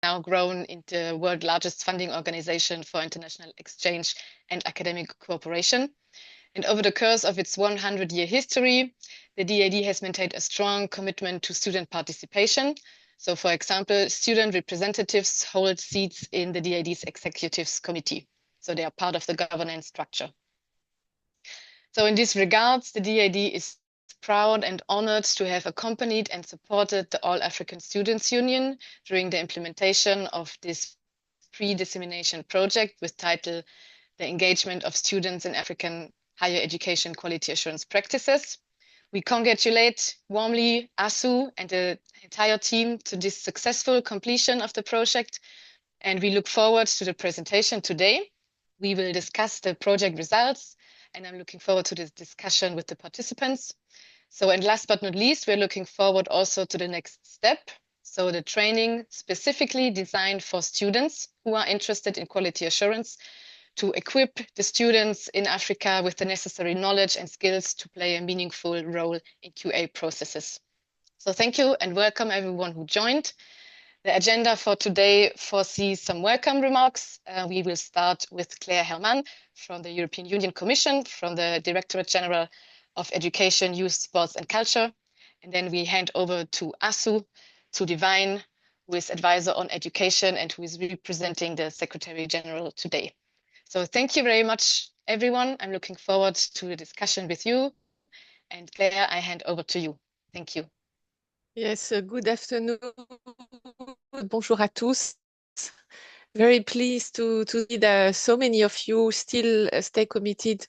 now grown into the world's largest funding organization for international exchange and academic cooperation. And over the course of its 100-year history, the DAD has maintained a strong commitment to student participation. So, for example, student representatives hold seats in the DAD's executives committee. So they are part of the governance structure. So in this regards, the DAD is proud and honored to have accompanied and supported the All African Students Union during the implementation of this pre-dissemination project with title The Engagement of Students in African Higher Education Quality Assurance Practices. We congratulate warmly ASU and the entire team to this successful completion of the project, and we look forward to the presentation today. We will discuss the project results, and I'm looking forward to this discussion with the participants. So, and last but not least, we're looking forward also to the next step. So the training specifically designed for students who are interested in quality assurance to equip the students in Africa with the necessary knowledge and skills to play a meaningful role in QA processes. So thank you and welcome everyone who joined. The agenda for today foresees some welcome remarks. We will start with Claire Herman from the European Union Commission, from the Directorate General of Education, Youth, Sports and Culture. And then we hand over to ASU, to Divine, who is advisor on education and who is representing the Secretary General today. So thank you very much, everyone. I'm looking forward to the discussion with you. And Claire, I hand over to you. Thank you. Yes, good afternoon. Bonjour à tous. Very pleased to see that so many of you still stay committed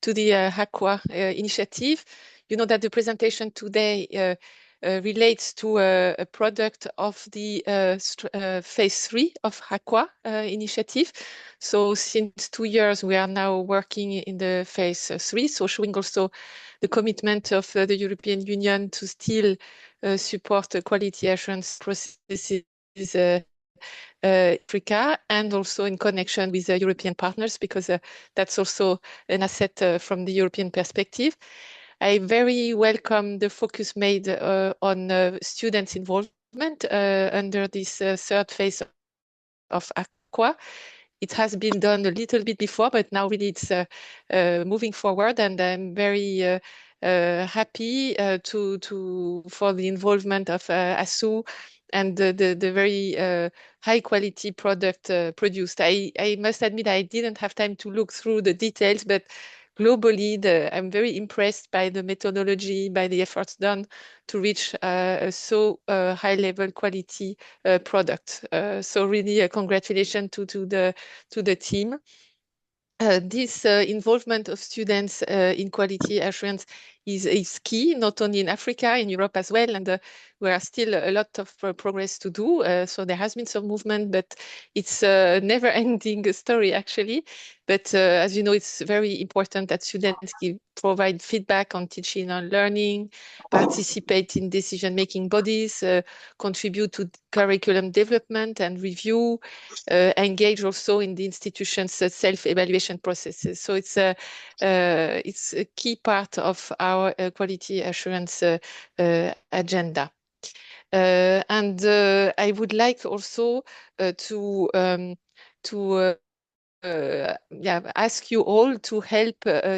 to the HAQAA initiative. You know that the presentation today relates to a product of the phase 3 of HAQAA initiative. So since 2 years, we are now working in the phase 3, so showing also the commitment of the European Union to still support the quality assurance processes Africa, and also in connection with European partners, because that's also an asset from the European perspective. I very welcome the focus made on students' involvement under this third phase of HAQAA. It has been done a little bit before, but now really it's moving forward, and I'm very happy for the involvement of ASU and the very high quality product produced. I must admit I didn't have time to look through the details, but globally, I'm very impressed by the methodology, by the efforts done to reach a so high level quality product. So really congratulations to the team. This involvement of students in quality assurance is key, not only in Africa, in Europe as well, and there are still a lot of progress to do. So there has been some movement, but it's a never-ending story, actually. But as you know, it's very important that students provide feedback on teaching and learning, participate in decision-making bodies, contribute to curriculum development and review, engage also in the institution's self-evaluation processes. So it's a key part of our quality assurance agenda. And I would like also to ask you all to help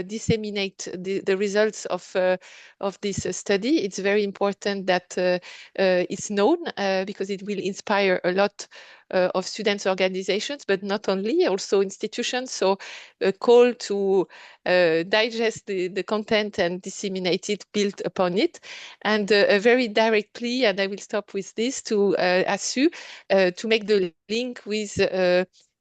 disseminate the results of this study. It's very important that it's known because it will inspire a lot of students' organizations, but not only, also institutions. So a call to digest the content and disseminate it, build upon it. And a very direct plea, and I will stop with this, to ASU to make the link with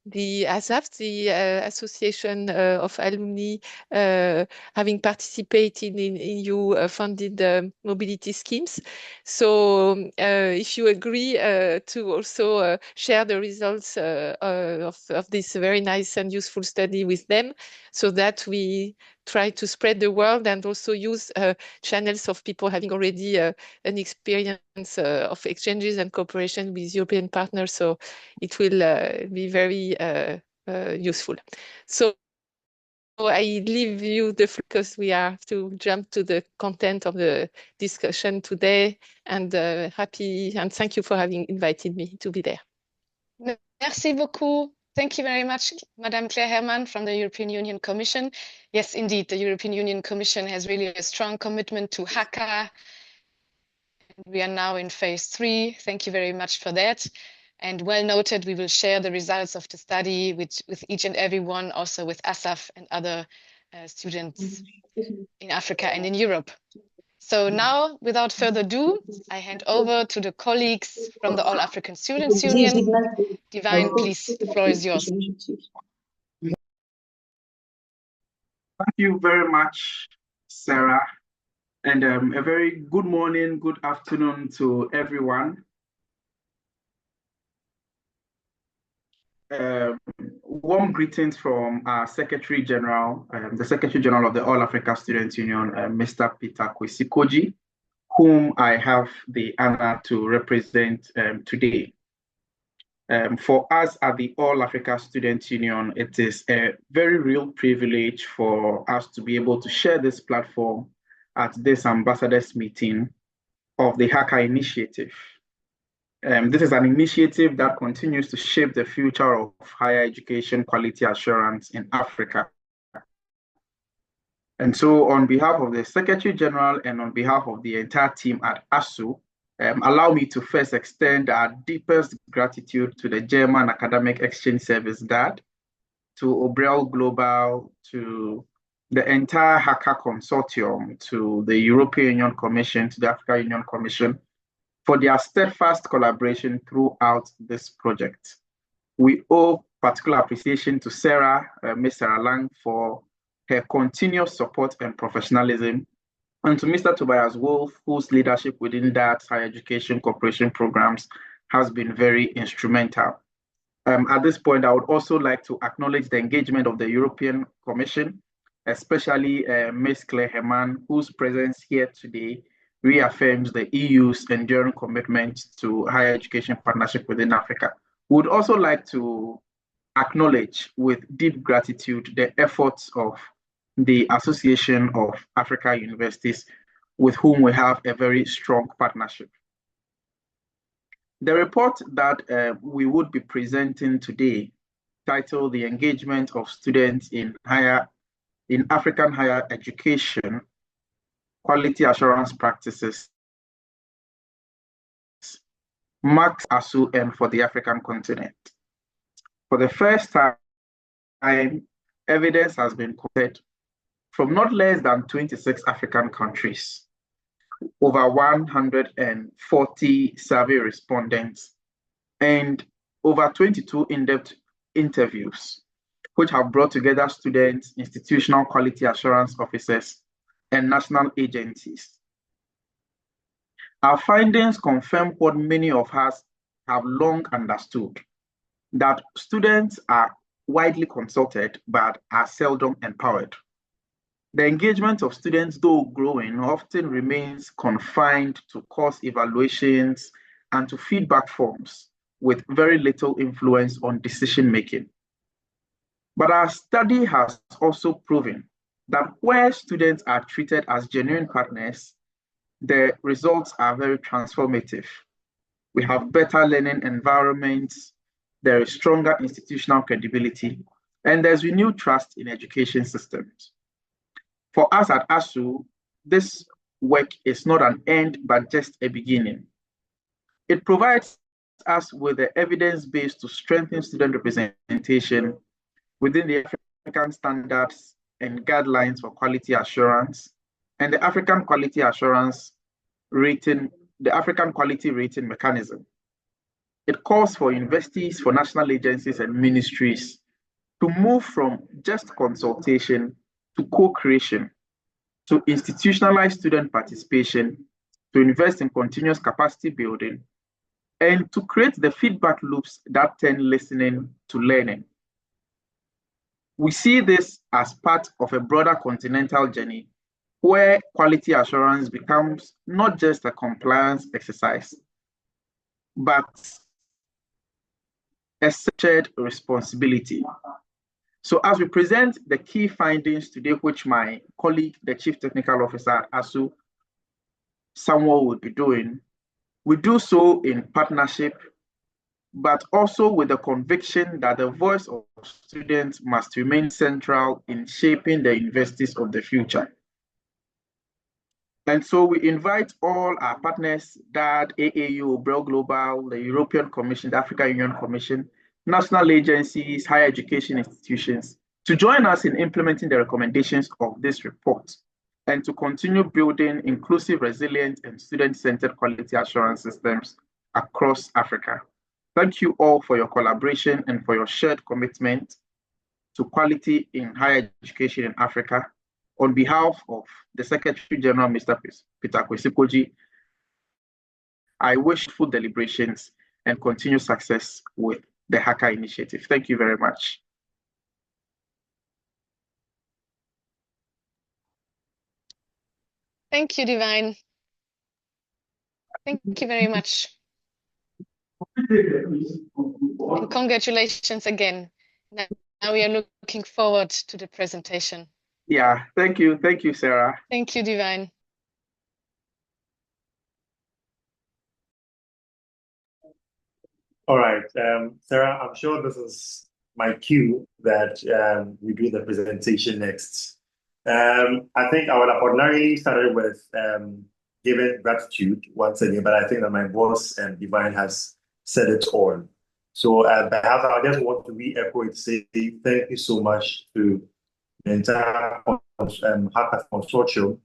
the ASAF, the Association of Alumni, having participated in EU-funded mobility schemes. So if you agree to also share the results of this very nice and useful study with them, so that we try to spread the word and also use channels of people having already an experience of exchanges and cooperation with European partners. So it will be very useful. So I leave you the floor because we have to jump to the content of the discussion today, and happy and thank you for having invited me to be there. Merci beaucoup. Thank you very much, Madame Claire Hermann from the European Union Commission. Yes, indeed, the European Union Commission has really a strong commitment to HAQAA. We are now in phase 3. Thank you very much for that. And well noted, we will share the results of the study with each and every one, also with ASAF and other students in Africa and in Europe. So now, without further ado, I hand over to the colleagues from the All African Students Union. Divine, please, the floor is yours. Thank you very much, Sarah, and a very good morning, good afternoon to everyone. Warm greetings from our Secretary General, the Secretary General of the All Africa Students Union, Mr. Peter Kwesi, whom I have the honor to represent today. For us at the All Africa Students Union, it is a very real privilege for us to be able to share this platform at this ambassadors meeting of the HAQAA initiative. This is an initiative that continues to shape the future of higher education quality assurance in Africa. And so on behalf of the Secretary General and on behalf of the entire team at ASU, allow me to first extend our deepest gratitude to the German Academic Exchange Service GAD, to Obrel Global, to the entire HAQAA consortium, to the European Union Commission, to the African Union Commission, for their steadfast collaboration throughout this project. We owe particular appreciation to Sarah, Ms. Sarah Lang, for her continuous support and professionalism, and to Mr. Tobias Wolf, whose leadership within that higher education cooperation programs has been very instrumental. At this point, I would also like to acknowledge the engagement of the European Commission, especially Ms. Claire Hermann, whose presence here today reaffirms the EU's enduring commitment to higher education partnership within Africa. We would also like to acknowledge with deep gratitude the efforts of the Association of Africa Universities, with whom we have a very strong partnership. The report that we would be presenting today, titled The Engagement of Students in African Higher Education Quality Assurance Practices, marks ASU and for the African continent. For the first time, evidence has been collected from not less than 26 African countries, over 140 survey respondents, and over 22 in-depth interviews, which have brought together students, institutional quality assurance officers, and national agencies. Our findings confirm what many of us have long understood, that students are widely consulted but are seldom empowered. The engagement of students, though growing, often remains confined to course evaluations and to feedback forms, with very little influence on decision-making. But our study has also proven that where students are treated as genuine partners, the results are very transformative. We have better learning environments, there is stronger institutional credibility, and there's renewed trust in education systems. For us at ASU, this work is not an end, but just a beginning. It provides us with the evidence base to strengthen student representation within the African standards and guidelines for quality assurance and the African quality assurance rating, the African quality rating mechanism. It calls for universities, for national agencies and ministries to move from just consultation to co-creation, to institutionalize student participation, to invest in continuous capacity building, and to create the feedback loops that turn listening to learning. We see this as part of a broader continental journey where quality assurance becomes not just a compliance exercise, but a shared responsibility. So as we present the key findings today, which my colleague, the Chief Technical Officer at ASU, Samuel, will be doing, we do so in partnership but also with the conviction that the voice of students must remain central in shaping the universities of the future. And so we invite all our partners, DAD, AAU, Braille Global, the European Commission, the African Union Commission, national agencies, higher education institutions, to join us in implementing the recommendations of this report and to continue building inclusive, resilient, and student-centered quality assurance systems across Africa. Thank you all for your collaboration and for your shared commitment to quality in higher education in Africa. On behalf of the Secretary General, Mr. Peter Kwesi, I wish full deliberations and continued success with the HAQAA initiative. Thank you very much. Thank you, Divine. Thank you very much. And congratulations again. Now we are looking forward to the presentation. Yeah, thank you. Thank you, Sarah. Thank you, Divine. All right, Sarah, I'm sure this is my cue that we do the presentation next. I think I would have ordinarily started with giving gratitude once again, but I think that my boss and Divine has said it all. So perhaps I just want to re-echo it, say thank you so much to the entire HAQAA consortium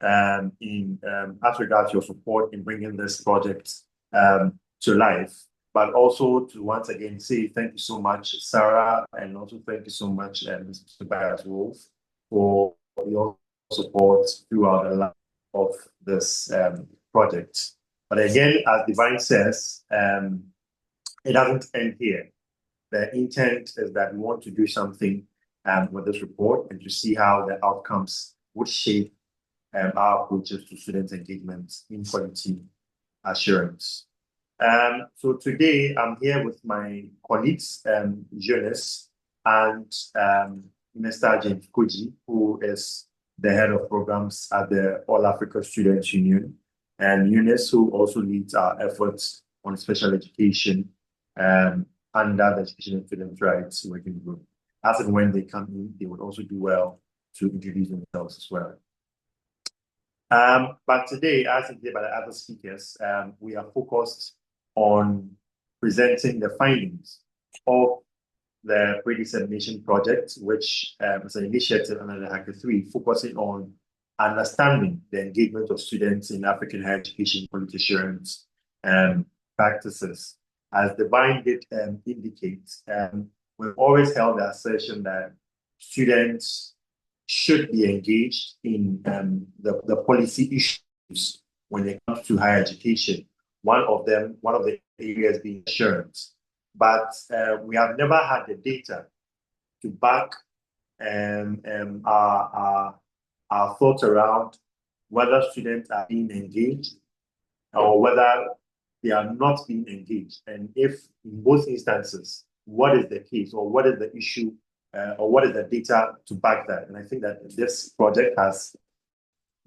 as regards your support in bringing this project to life. But also to once again say thank you so much, Sarah, and also thank you so much, Mr. Bayas-Wolf, for your support throughout the life of this project. But again, as Divine says, it doesn't end here. The intent is that we want to do something with this report and to see how the outcomes would shape our approaches to student engagement in quality assurance. So today I'm here with my colleagues, Jonas and Mr. James Koji, who is the head of programs at the All Africa Students Union, and Eunice, who also leads our efforts on special education under the Education and Student Rights Working Group. As and when they come in, they would also do well to introduce themselves as well. But today, as indicated by the other speakers, we are focused on presenting the findings of the Pre-Dissemination project, which is an initiative under the HAQAA3 focusing on understanding the engagement of students in African higher education quality assurance practices. As Divine did indicate, we've always held the assertion that students should be engaged in the policy issues when it comes to higher education. One of the areas being assurance. But we have never had the data to back our thoughts around whether students are being engaged or whether they are not being engaged. And if in both instances, what is the case or what is the issue or what is the data to back that? And I think that this project has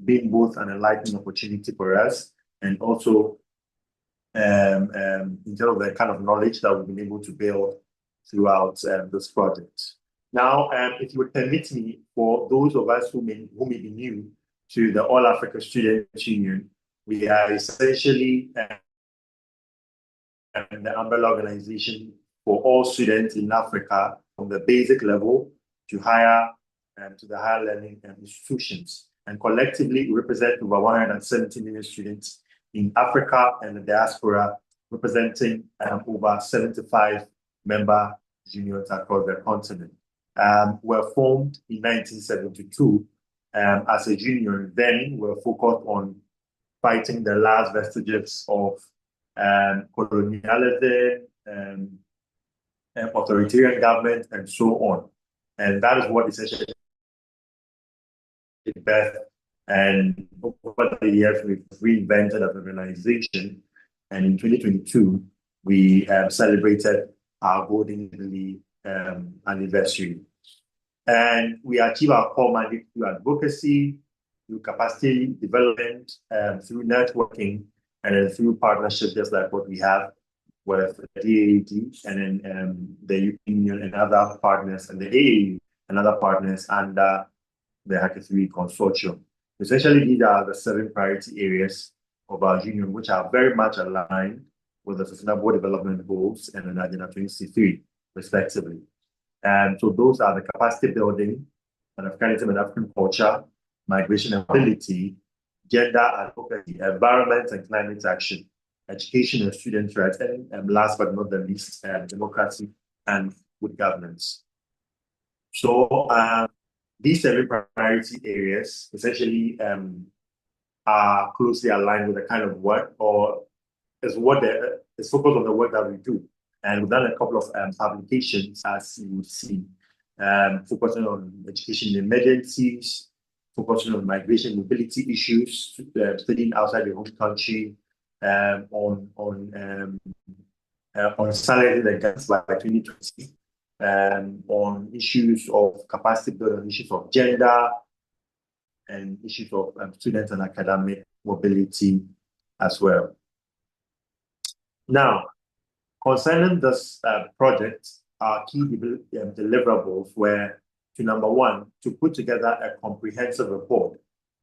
been both an enlightening opportunity for us and also in terms of the kind of knowledge that we've been able to build throughout this project. Now, if you would permit me, for those of us who may be new to the All Africa Students Union, we are essentially the umbrella organization for all students in Africa from the basic level to higher to the higher learning institutions. And collectively, we represent over 170 million students in Africa and the diaspora, representing over 75 member unions across the continent. Were formed in 1972 as a union. Then we're focused on fighting the last vestiges of colonialism, authoritarian government, and so on. And that is what essentially birth. And over the years, we've reinvented as an organization. And in 2022, we celebrated our Golden Jubilee anniversary. And we achieve our core mandate through advocacy, through capacity development, through networking, and then through partnerships, just like what we have with the DAAD and then the European Union and other partners, and the AAU and other partners under the HAQAA3 consortium. Essentially, these are the 7 priority areas of our union, which are very much aligned with the Sustainable Development Goals and the Agenda 2063, respectively. And so those are the capacity building, Africanism and African culture, migration and mobility, gender advocacy, environment and climate action, education and student rights, and last but not the least, democracy and good governance. So these 7 priority areas essentially are closely aligned with the kind of work, or is focused on the work that we do. And we've done a couple of publications, as you would see, focusing on education in emergencies, focusing on migration mobility issues, studying outside the home country, on silencing the gaps by 2020, on issues of capacity building, issues of gender, and issues of student and academic mobility as well. Now, concerning this project, our key deliverables were to, number 1, to put together a comprehensive report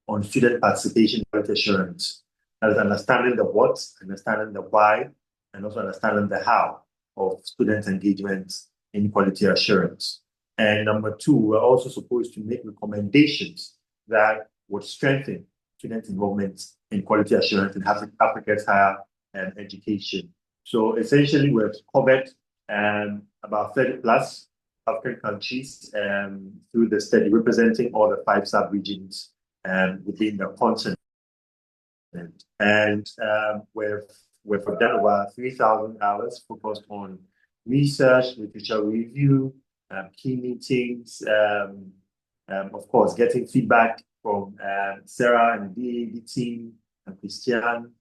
on student participation and quality assurance. That is understanding the what, understanding the why, and also understanding the how of student engagement in quality assurance. And number 2, we're also supposed to make recommendations that would strengthen student involvement in quality assurance in Africa's higher education. So essentially, we've covered about 30 plus African countries through the study, representing all the 5 sub-regions within the continent. And we've done over 3,000 hours focused on research, literature review, key meetings, of course, getting feedback from Sarah and the DAD team, and Christian,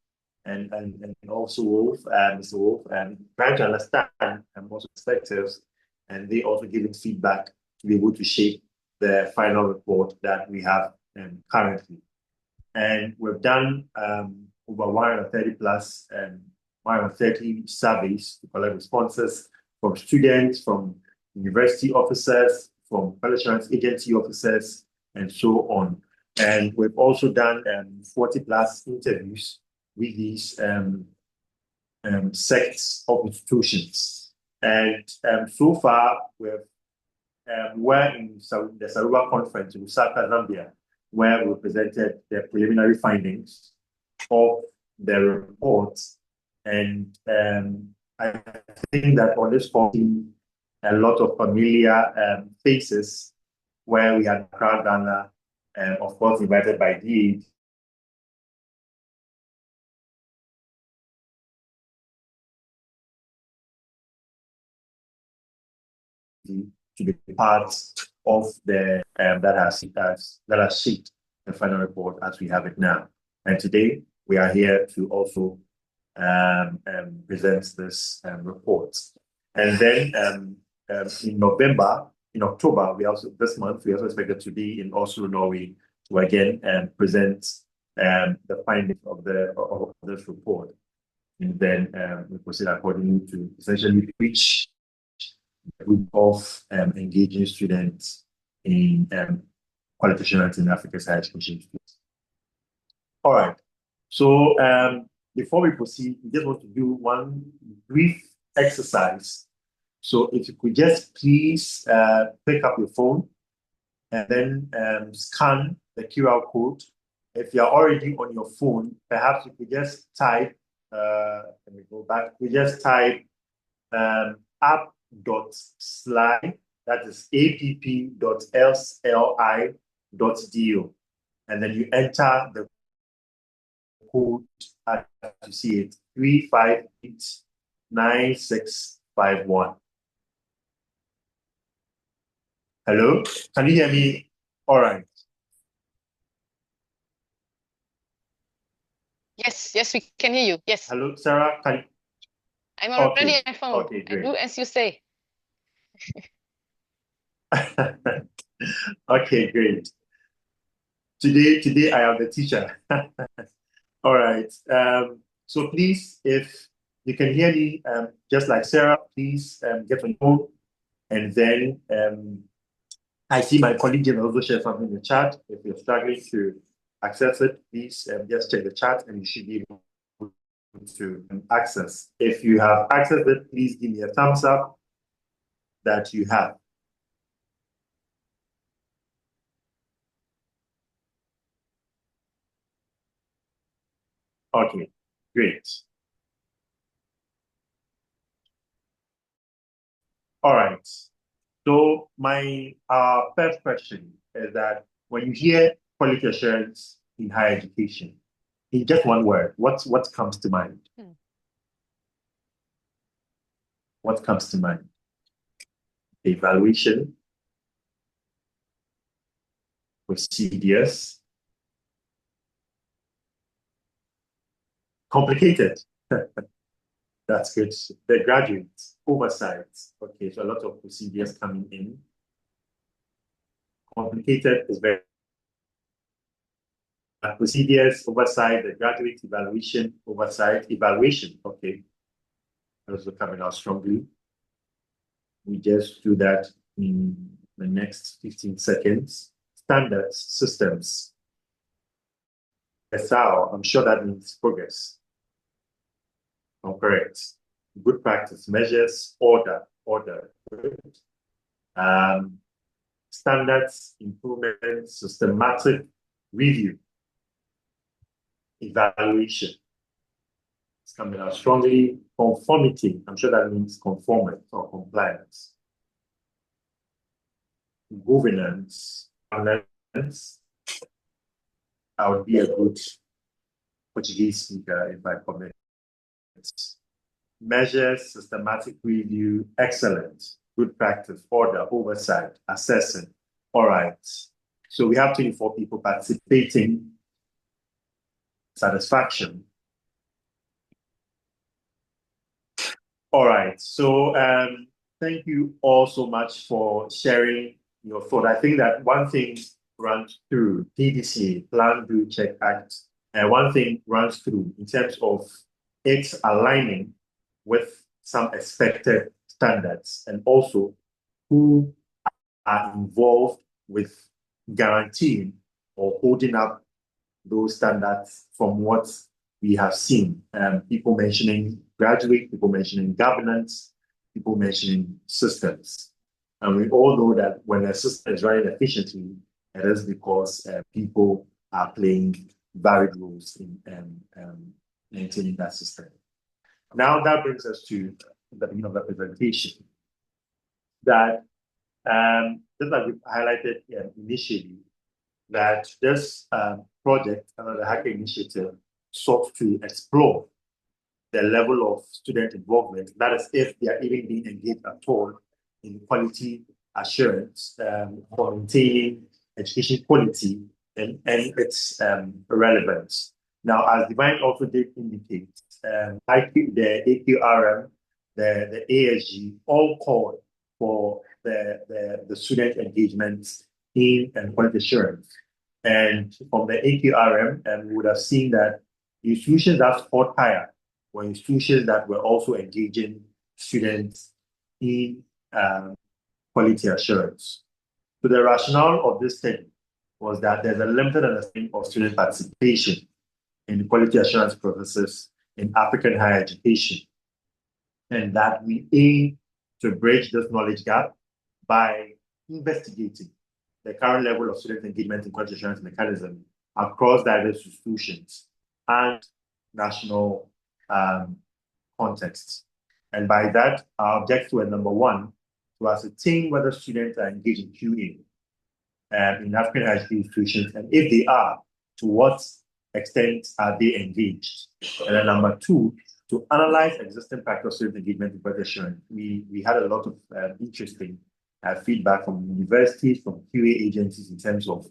and also Wolf, Mr. Wolf, and trying to understand most perspectives, and they also giving feedback to be able to shape the final report that we have currently. And we've done over 130 plus 130 surveys to collect responses from students, from university officers, from quality assurance agency officers, and so on. And we've also done 40 plus interviews with these sects of institutions. And so far, we're in the Saruba conference in Lusaka, Zambia, where we presented the preliminary findings of the report. And I think that on this point, a lot of familiar faces, where we had Accra, Ghana, of course, invited by DAAD, to be part of the that has shaped the final report as we have it now. And today we are here to also present this report. And then in October, this month we also expected to be in Oslo, Norway, to again present the findings of this report. And then we proceed accordingly to essentially reach a group of engaging students in quality assurance in Africa's higher education. All right. So before we proceed, we just want to do one brief exercise. So if you could just please pick up your phone and then scan the QR code. If you're already on your phone, perhaps you could just type, let me go back, we just type app.sli, that is app.sli.do, and then you enter the code as you see it, 3589651. Hello, can you hear me? All right. Yes, we can hear you. Yes. Hello, Sarah. I'm already Okay. on my phone. Okay, I great. do as you say. Okay, great. Today I am the teacher. All right. So please, if you can hear me, just like Sarah, please get on phone. And then I see my colleague will also share something in the chat. If you're struggling to access it, please just check the chat and you should be able to access. If you have accessed it, please give me a thumbs up that you have. Okay, great. All right. So my first question is that when you hear quality assurance in higher education, in just one word, what comes to mind? What comes to mind? Evaluation, procedures, complicated. That's good. The graduate oversight. Okay, so a lot of procedures coming in. Complicated is very procedures, oversight, the graduate evaluation, oversight, evaluation. Okay, also coming out strongly. We just do that in the next 15 seconds. Standards, systems. SR, I'm sure that means progress. Oh, correct. Good practice, measures, order. Standards, improvement, systematic review, evaluation. It's coming out strongly. Conformity, I'm sure that means conformance or compliance. Governance, I would be a good Portuguese speaker if I commit. Measures, systematic review, excellent, good practice, order, oversight, assessing. All right. So we have 24 people participating. Satisfaction. All right. So thank you all so much for sharing your thought. I think that one thing runs through PDCA, Plan, Do, Check, Act. And one thing runs through in terms of its aligning with some expected standards and also who are involved with guaranteeing or holding up those standards from what we have seen. People mentioning graduate, people mentioning governance, people mentioning systems. And we all know that when a system is running efficiently, it is because people are playing varied roles in maintaining that system. Now that brings us to the beginning of the presentation. That just like we highlighted initially, that this project, the HAQAA initiative, sought to explore the level of student involvement. That is, if they are even being engaged at all in quality assurance for maintaining education quality and its relevance. Now, as Divine also did indicate, the HAQARM, the ASG, all called for the student engagement in quality assurance. And from the HAQARM, we would have seen that institutions that scored higher were institutions that were also engaging students in quality assurance. So the rationale of this study was that there's a limited understanding of student participation in quality assurance processes in African higher education, and that we aim to bridge this knowledge gap by investigating the current level of student engagement in quality assurance mechanism across diverse institutions and national contexts. And by that, our objectives were number one, to ascertain whether students are engaged in QA in African higher education institutions, and if they are, to what extent are they engaged? And then number two, to analyze existing practice of student engagement in quality assurance. We had a lot of interesting feedback from universities, from QA agencies in terms of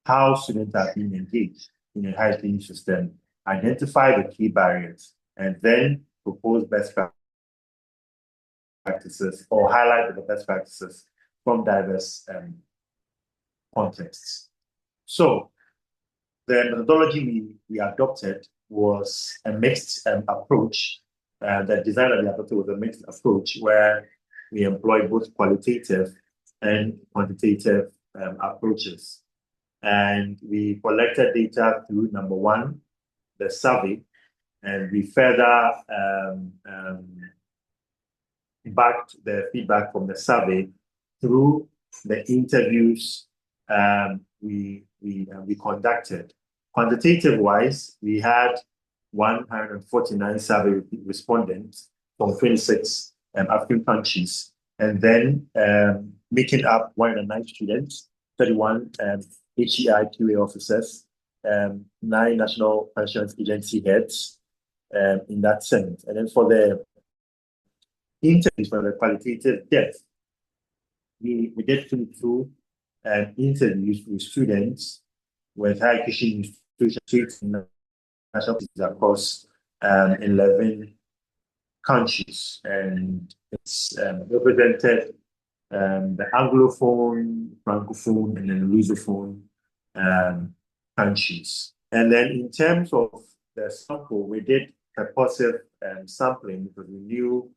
how students are being engaged in a higher education system, identify the key barriers, and then propose best practices or highlight the best practices from diverse contexts. So the methodology we adopted was a mixed approach the design that we adopted was a mixed approach where we employ both qualitative and quantitative approaches. And we collected data through, number one, the survey, and we further backed the feedback from the survey through the interviews we conducted. Quantitative wise, we had 149 survey respondents from 26 African countries, and then making up 109 students, 31 HAQAA officers, 9 National Pensions Agency heads in that sense. And then for the interviews, for the qualitative depth, we did 22 interviews with students with higher education institutions in national across 11 countries, and it's represented the Anglophone, Francophone, and then Lusophone countries. And then in terms of the sample, we did purposive sampling because we knew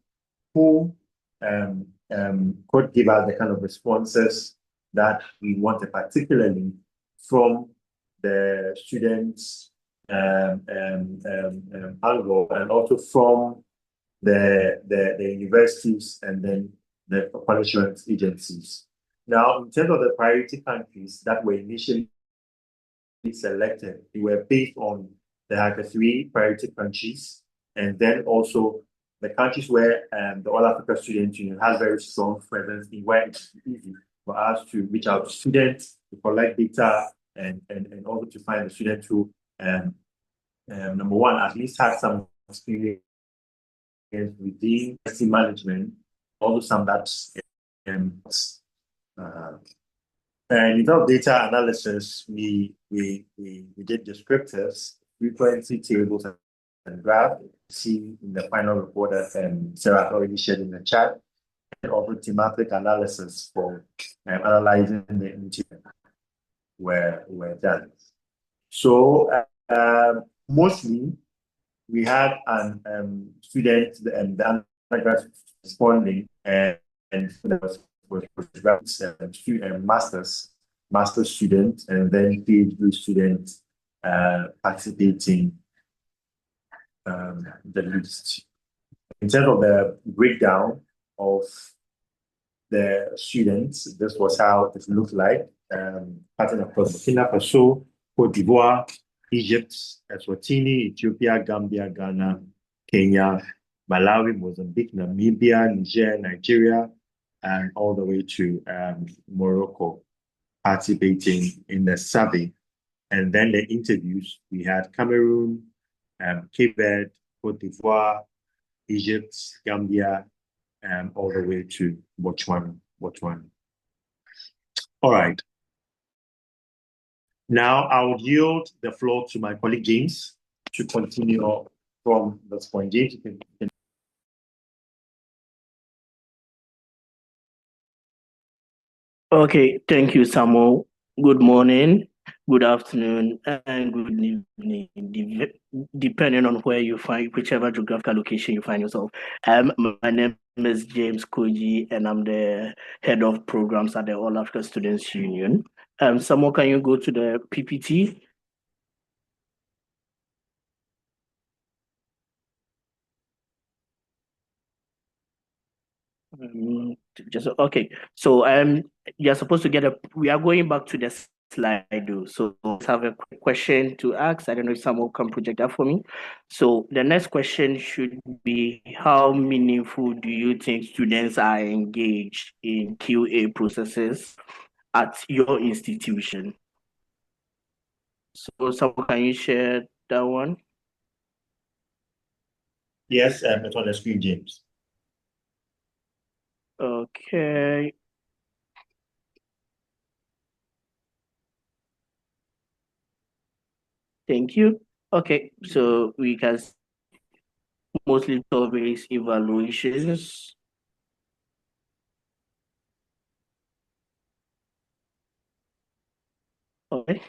who could give us the kind of responses that we wanted, particularly from the students' angle, and also from the universities and then the punishment agencies. Now, in terms of the priority countries that were initially selected, they were based on the HAQAA3 priority countries, and then also the countries where the All Africa Student Union has very strong presence in, where it's easy for us to reach out to students, to collect data, and also to find the students who, number one, at least had some experience within university management, also some that's and in terms of data analysis, we did descriptives, frequency tables, and graph. See in the final report that Sarah already shared in the chat, and also thematic analysis for analyzing the interior were done. So mostly we had an student, the undergrad responding, and student master's student, and then PhD student participating the list. In terms of the breakdown of the students, this was how it looked like. Pattern across Burkina Faso, Cote d'Ivoire, Egypt, Eswatini, Ethiopia, Gambia, Ghana, Kenya, Malawi, Mozambique, Namibia, Niger, Nigeria, and all the way to Morocco participating in the survey. And then the interviews, we had Cameroon, Cape Verde, Cote d'Ivoire, Egypt, Gambia, all the way to Botswana. All right. Now I will yield the floor to my colleague James to continue from this point. James, you can. Okay, thank you, Samuel. Good morning, good afternoon, and good evening, depending on where you find, whichever geographical location you find yourself. My name is James Koji, and I'm the head of programs at the All Africa Students Union. Samuel, can you go to the PPT? Just okay. So you're supposed to get we are going back to the slide though. So let's have a quick question to ask. I don't know if someone can project that for me. So the next question should be, how meaningful do you think students are engaged in QA processes at your institution? So someone, can you share that one? Yes, it's on the screen, James. Okay. Thank you. Okay, so we can mostly surveys, evaluations. Okay.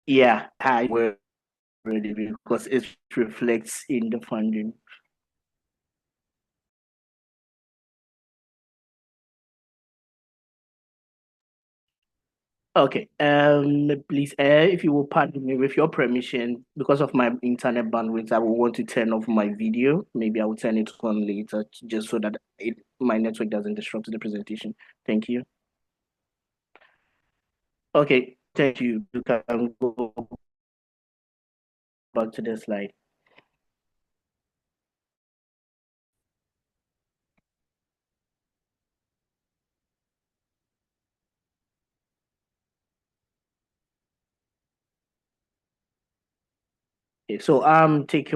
Yeah, high word because it reflects in the funding. Okay, please, if you will pardon me, with your permission, because of my internet bandwidth, I will want to turn off my video. Maybe I will turn it on later, just so that my network doesn't disrupt the presentation. Thank you. Okay, thank you. You can go back to the slide. Okay, so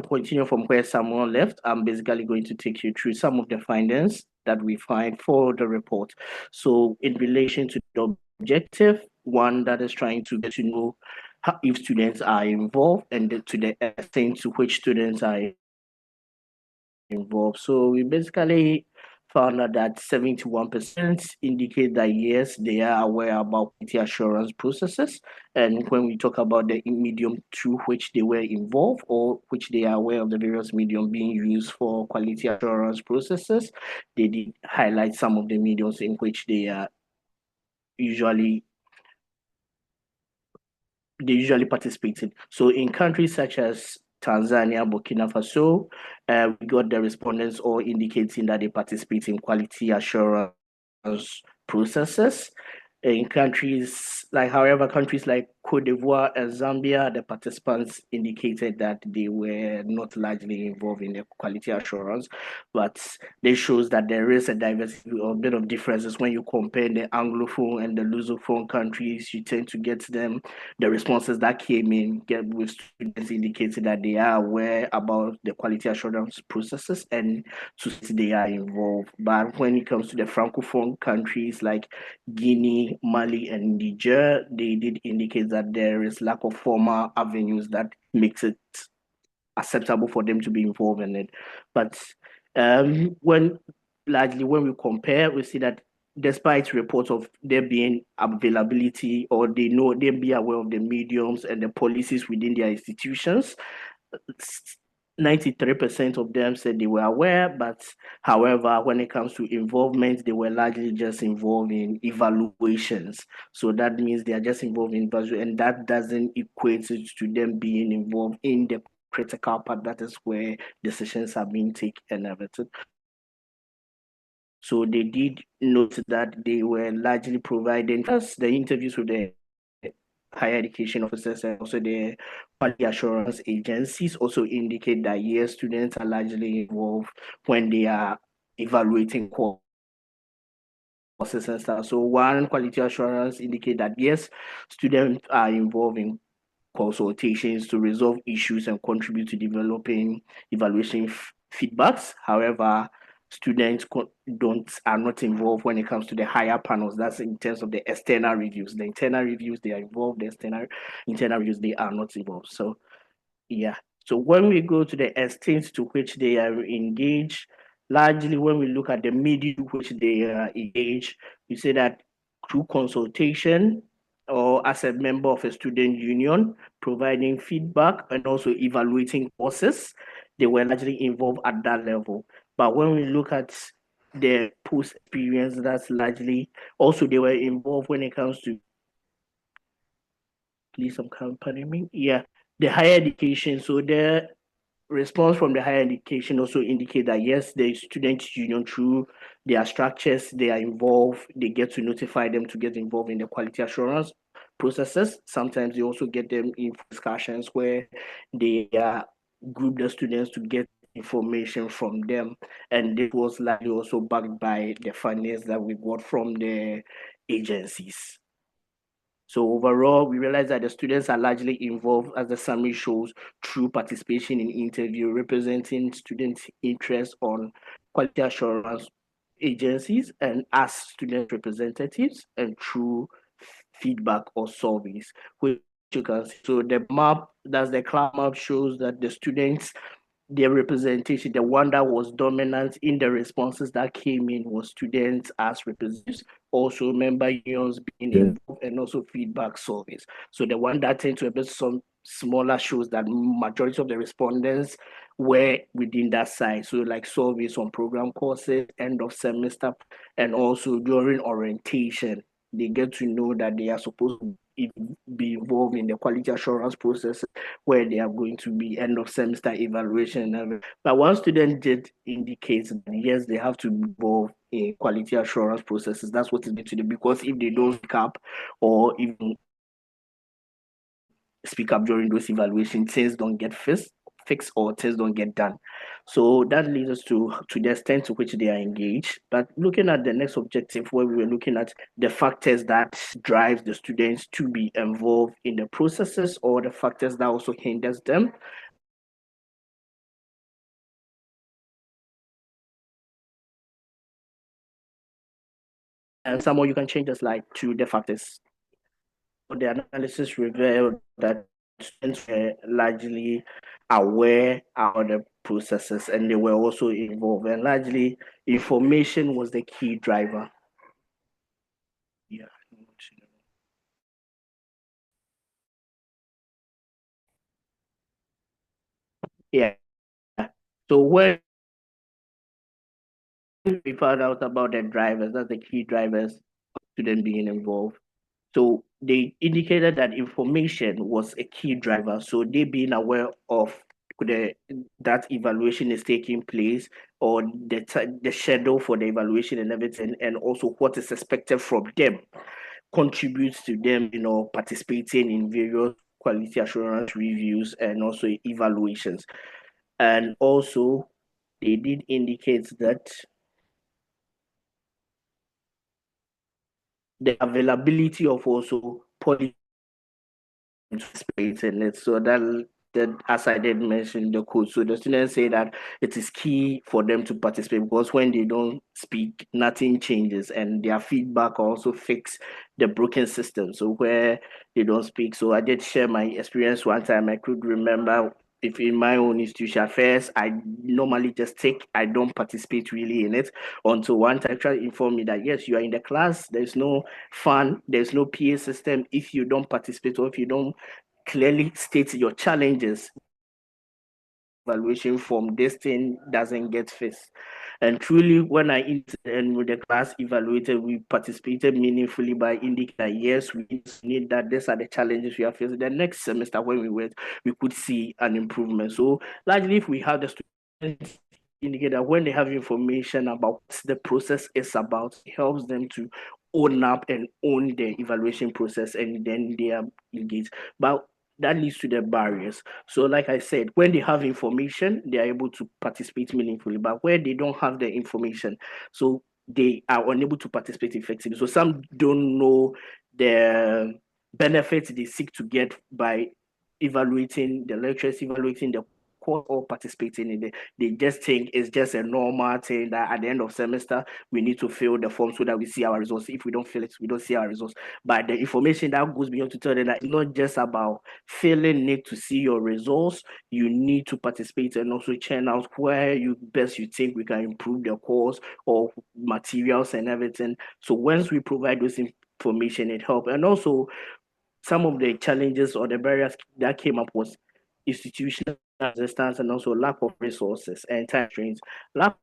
continue from where someone left. I'm basically going to take you through some of the findings that we find for the report. So in relation to the objective, one that is trying to get to know if students are involved and to the extent to which students are involved. So we basically found out that 71% indicate that yes, they are aware about quality assurance processes. And when we talk about the medium through which they were involved or which they are aware of the various medium being used for quality assurance processes, they did highlight some of the mediums in which they are usually participated. So in countries such as Tanzania, Burkina Faso, we got the respondents all indicating that they participate in quality assurance processes. In countries like Cote d'Ivoire and Zambia, the participants indicated that they were not largely involved in the quality assurance, but this shows that there is a diversity or a bit of differences when you compare the Anglophone and the Lusophone countries. You tend to get them, the responses that came in get with students indicating that they are aware about the quality assurance processes and to see they are involved. But when it comes to the Francophone countries like Guinea, Mali, and Niger, they did indicate that there is lack of formal avenues that makes it acceptable for them to be involved in it. But when we compare, we see that despite reports of there being availability or they be aware of the mediums and the policies within their institutions, 93% of them said they were aware, but however, when it comes to involvement, they were largely just involved in evaluations. So that means they are just involved in evaluation, and that doesn't equate it to them being involved in the critical part. That is where decisions are being taken and everything. So they did note that they were largely providing first the interviews with the higher education officers and also the quality assurance agencies also indicate that yes, students are largely involved when they are evaluating courses and stuff. So one quality assurance indicate that yes, students are involved in consultations to resolve issues and contribute to developing evaluation feedbacks. However, students are not involved when it comes to the higher panels. That's in terms of the external reviews. The internal reviews, they are involved. The internal reviews, they are not involved. So yeah. So when we go to the extent to which they are engaged, largely when we look at the medium which they are engaged, we say that through consultation or as a member of a student union, providing feedback and also evaluating courses, they were largely involved at that level. But when we look at the post experience, that's largely also they were involved when it comes to please some company me. Yeah, the higher education. So the response from the higher education also indicate that yes, the student union through their structures, they are involved, they get to notify them to get involved in the quality assurance processes. Sometimes they also get them in discussions where they group the students to get information from them. And this was likely also backed by the finance that we got from the agencies. So overall, we realize that the students are largely involved, as the summary shows, through participation in interview, representing student interest on quality assurance agencies and as student representatives and through feedback or surveys, which you can see. So the map, that's the cloud map, shows that the students their representation, the one that was dominant in the responses that came in was students as representatives, also member unions being involved, and also feedback surveys. So the one that tend to have some smaller shows that majority of the respondents were within that side. So like surveys on program courses, end of semester, and also during orientation, they get to know that they are supposed to be involved in the quality assurance process where they are going to be end of semester evaluation. But one student did indicate that yes, they have to be involved in quality assurance processes. That's what it's going to do, because if they don't speak up or even speak up during those evaluations, things don't get fixed or things don't get done. So that leads us to the extent to which they are engaged. But looking at the next objective, where we were looking at the factors that drive the students to be involved in the processes, or the factors that also hinders them. And somehow you can change the slide to the factors. The analysis revealed that students were largely aware of the processes and they were also involved, and largely information was the key driver. Yeah. Yeah. So when we found out about the drivers, that's the key drivers of students being involved. So they indicated that information was a key driver. So they being aware of that evaluation is taking place, or the schedule for the evaluation and everything, and also what is expected from them, contributes to them, participating in various quality assurance reviews and also evaluations. And also, they did indicate that the availability of also policy in it. So that as I did mention the code, so the students say that it is key for them to participate, because when they don't speak, nothing changes, and their feedback also fix the broken system. So where they don't speak. So I did share my experience one time. I could remember, if in my own institution first, I normally just I don't participate really in it, until one time actually informed me that yes, you are in the class, there's no fun, there's no PA system. If you don't participate, or if you don't clearly state your challenges, evaluation form, this thing doesn't get fixed. And truly, when I and with the class evaluated, we participated meaningfully by indicating that yes, we need that. These are the challenges we are facing. The next semester, when we went, we could see an improvement. So largely, if we have the students indicate that when they have information about what the process is about, it helps them to own up and own the evaluation process, and then they are engaged. But that leads to the barriers. So like I said, when they have information, they are able to participate meaningfully. But where they don't have the information, so they are unable to participate effectively. So some don't know the benefits they seek to get by evaluating the lectures, evaluating the course, or participating in it. They just think it's just a normal thing that at the end of semester, we need to fill the form so that we see our results. If we don't fill it, we don't see our results. But the information that goes beyond to tell them that it's not just about filling it to see your results. You need to participate and also churn out where you think we can improve the course or materials and everything. So once we provide those information, it helps. And also, some of the challenges or the barriers that came up was institutional resistance, and also lack of resources and time constraints. Lack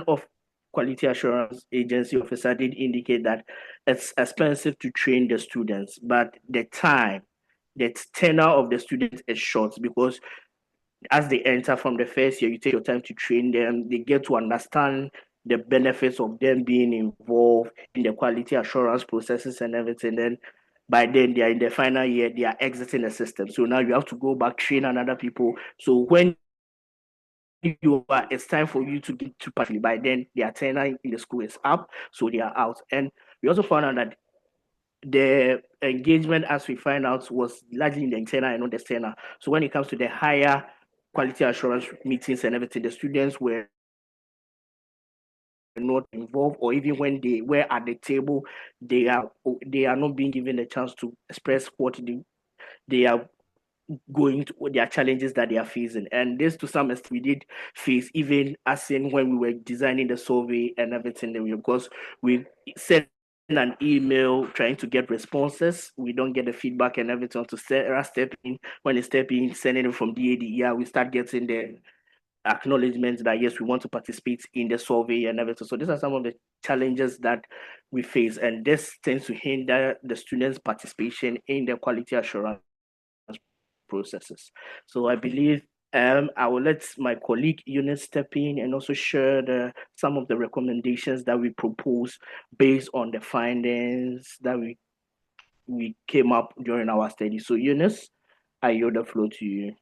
of quality assurance agency officer did indicate that it's expensive to train the students, but the tenure of the students is short, because as they enter from the first year, you take your time to train them, they get to understand the benefits of them being involved in the quality assurance processes and everything. Then by then they are in the final year, they are exiting the system. So now you have to go back, train another people. So when it's time for you to get to partly, by then their tenure in the school is up, so they are out. And we also found out that the engagement, as we find out, was largely in the internal and not the external. So when it comes to the higher quality assurance meetings and everything, the students were not involved, or even when they were at the table, they are not being given a chance to express what they are going to their challenges that they are facing. And this, to some extent, we did face even as in when we were designing the survey and everything. Because we sent an email trying to get responses, we don't get the feedback and everything. To step in, when they step in, sending it from DAD, yeah, we start getting the acknowledgement that yes, we want to participate in the survey and everything. So these are some of the challenges that we face, and this tends to hinder the students' participation in the quality assurance processes. So I believe I will let my colleague Eunice step in and also share some of the recommendations that we propose based on the findings that we came up during our study. So Eunice, I yield the floor to you.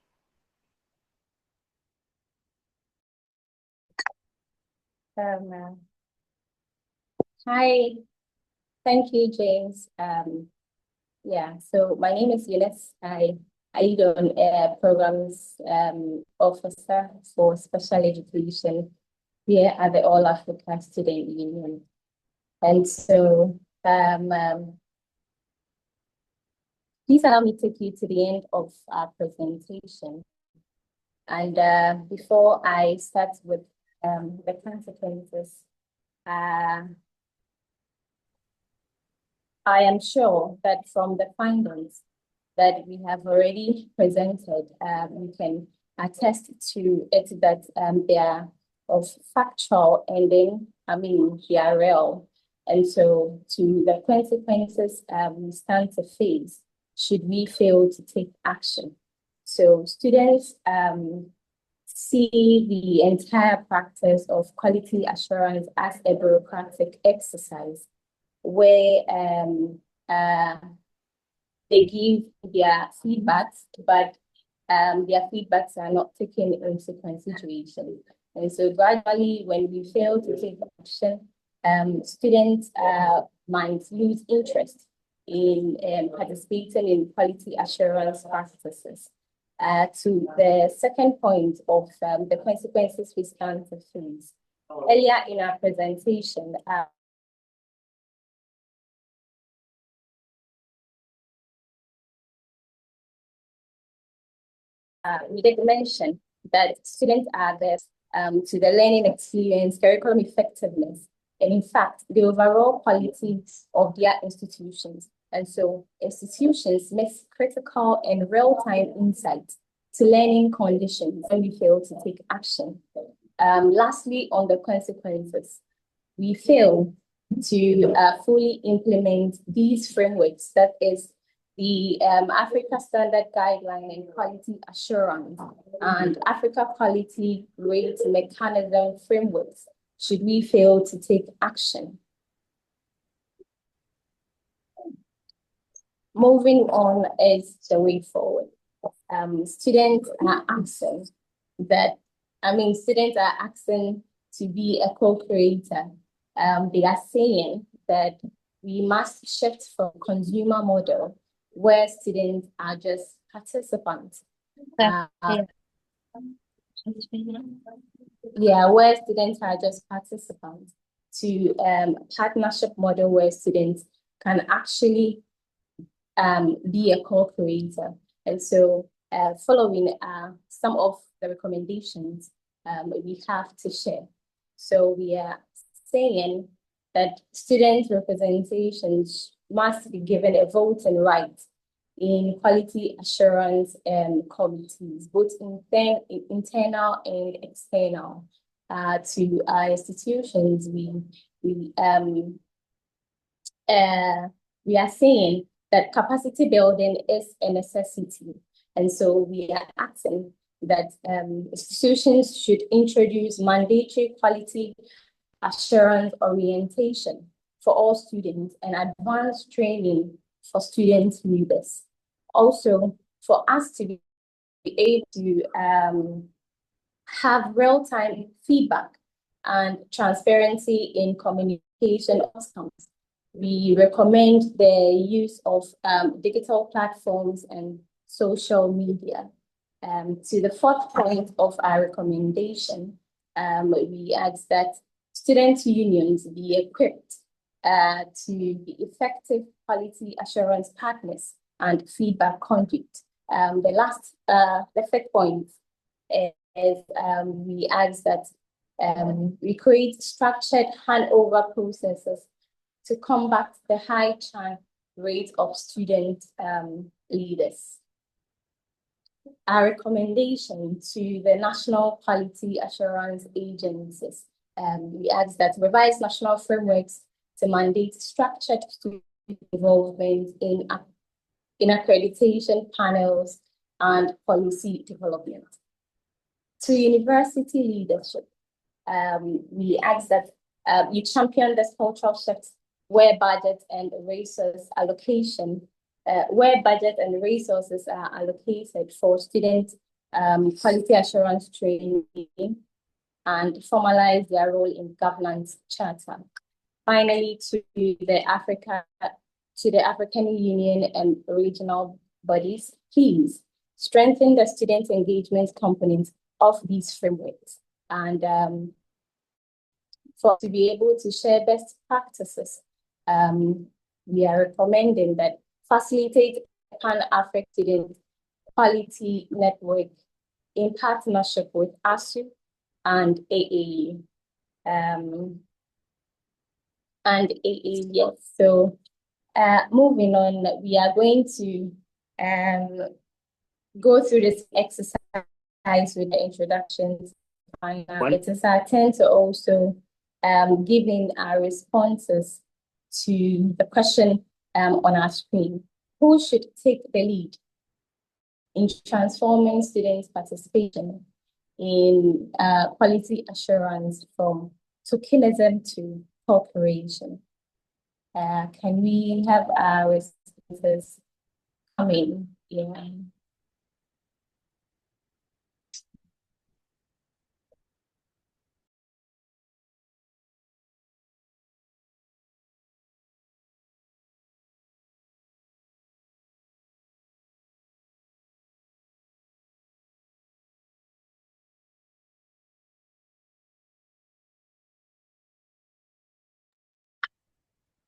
Hi, thank you, James. Yeah, so my name is Eunice. I lead on programs officer for special education here at the All Africa Student Union. And so please allow me to take you to the end of our presentation. And before I start with the consequences, I am sure that from the findings that we have already presented, we can attest to it that they are of factual and then, they are real. And so to the consequences we stand to face should we fail to take action. So students see the entire practice of quality assurance as a bureaucratic exercise where they give their feedbacks, but their feedbacks are not taken into consideration. And so gradually, when we fail to take action, students might lose interest in participating in quality assurance practices. To the second point of the consequences we stand to face. Earlier in our presentation, we did mention that students are there to the learning experience, curriculum effectiveness, and in fact, the overall quality of their institutions. And so institutions miss critical and real-time insights to learning conditions when we fail to take action. Lastly, on the consequences, we fail to fully implement these frameworks, that is the Africa Standard Guideline and Quality Assurance and Africa Quality Rate Mechanism frameworks, should we fail to take action. Moving on is the way forward. Students are asking to be a co-creator. They are saying that we must shift from consumer model where students are just participants. Where students are just participants, to partnership model where students can actually be a co-creator. And so following some of the recommendations we have to share. So we are saying that student representations must be given a voting right in quality assurance committees, both internal and external. To our institutions, we are saying that capacity building is a necessity. And so we are asking that institutions should introduce mandatory quality assurance orientation for all students and advanced training for student leaders. Also, for us to be able to have real-time feedback and transparency in communication outcomes, we recommend the use of digital platforms and social media. To the fourth point of our recommendation, we ask that student unions be equipped to be effective quality assurance partners and feedback conduit. The third point is we ask that we create structured handover processes to combat the high churn rate of student leaders. Our recommendation to the national quality assurance agencies, we ask that revise national frameworks to mandate structured student involvement in accreditation panels and policy development. To university leadership, we ask that you champion this cultural shift where budget and resources are allocated for student quality assurance training and formalize their role in governance charter. Finally, to the African Union and regional bodies, please strengthen the student engagement component of these frameworks and to be able to share best practices. We are recommending that facilitate a Pan-African student quality network in partnership with ASU and AAE. Yes. So moving on, we are going to go through this exercise with the introductions. It is our turn to also give in our responses to the question on our screen. Who should take the lead in transforming students' participation in quality assurance from tokenism to cooperation? Can we have our responses coming? Yeah.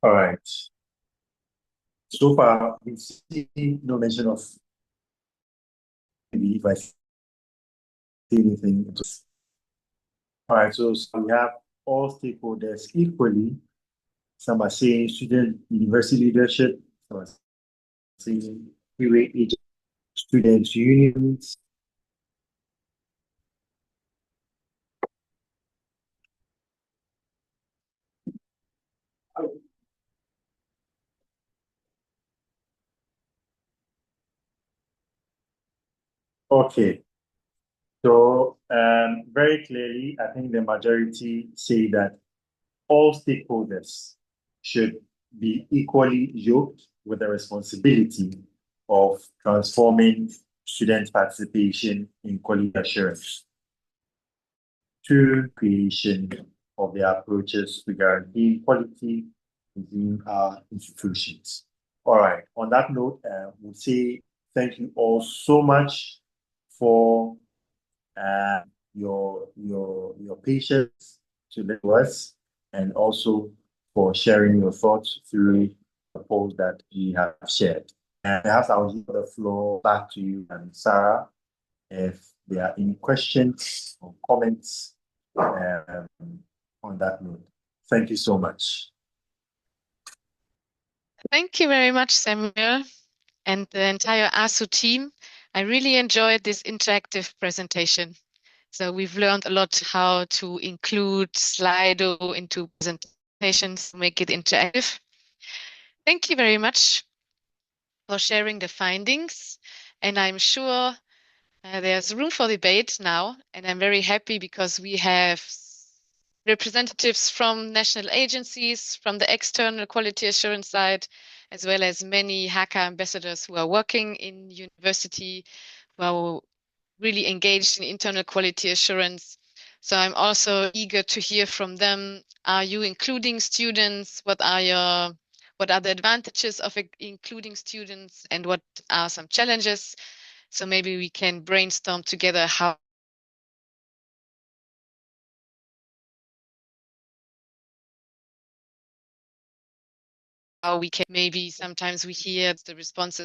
All right. So far, we see no mention of, maybe if I see anything. All right, so we have all stakeholders equally. Some are saying student university leadership, some are saying student unions. Okay. So very clearly, I think the majority say that all stakeholders should be equally yoked with the responsibility of transforming student participation in quality assurance to creation of the approaches to guarantee quality within our institutions. All right, on that note, we'll say thank you all so much for your patience to listen to us, and also for sharing your thoughts through the polls that you have shared. And perhaps I'll give the floor back to you and Sarah if there are any questions or comments on that note. Thank you so much. Thank you very much, Samuel, and the entire ASU team. I really enjoyed this interactive presentation. So we've learned a lot how to include Slido into presentations to make it interactive. Thank you very much for sharing the findings. And I'm sure there's room for debate now. And I'm very happy because we have representatives from national agencies, from the external quality assurance side, as well as many HAQAA ambassadors who are working in university, who are really engaged in internal quality assurance. So I'm also eager to hear from them. Are you including students? What are the advantages of including students, and what are some challenges? So maybe we can brainstorm together how we can, maybe sometimes we hear the response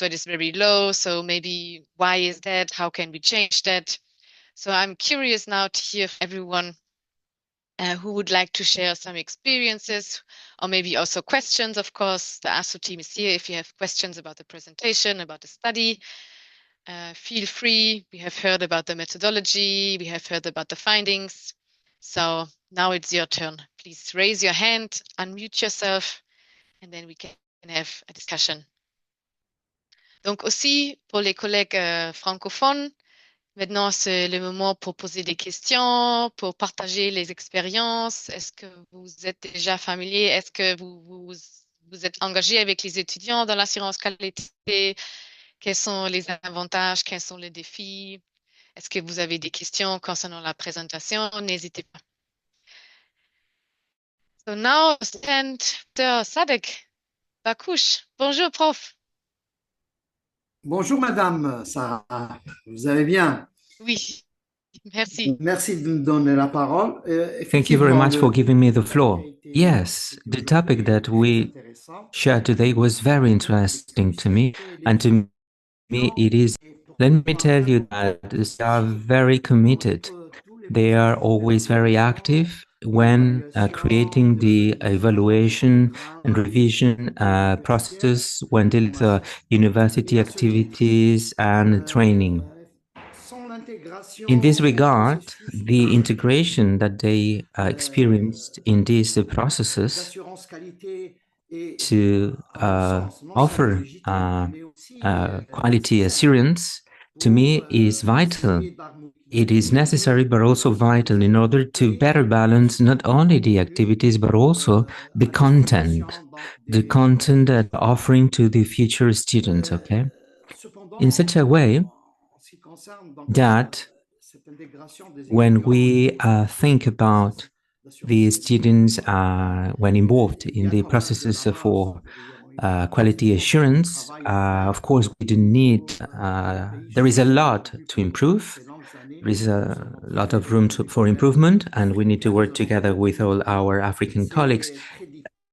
rate is very low. So maybe why is that? How can we change that? So I'm curious now to hear from everyone who would like to share some experiences or maybe also questions. Of course, the ASO team is here. If you have questions about the presentation, about the study, feel free. We have heard about the methodology. We have heard about the findings. So now it's your turn. Please raise your hand, unmute yourself, and then we can have a discussion. Donc aussi, pour les collègues francophones, maintenant c'est le moment pour poser des questions, pour partager les expériences. Est-ce que vous êtes déjà familier? Est-ce que vous êtes engagé avec les étudiants dans l'assurance qualité? Quels sont les avantages? Quels sont les défis? Est-ce que vous avez des questions concernant la présentation? N'hésitez pas. So now, Sadek Bakouche. Bonjour, prof. Bonjour, madame Sarah. Vous allez bien? Oui, merci. Merci de me donner la parole. Thank you very much for giving me the floor. Yes, the topic that we shared today was very interesting to me, and to me it is. Let me tell you that they are very committed. They are always very active when creating the evaluation and revision processes when dealing with university activities and training. In this regard, the integration that they experienced in these processes to offer quality assurance, to me, is vital. It is necessary, but also vital in order to better balance not only the activities, but also the content that offering to the future students, okay? In such a way that when we think about the students when involved in the processes for quality assurance, of course, we do need, there is a lot to improve. There is a lot of room for improvement, and we need to work together with all our African colleagues.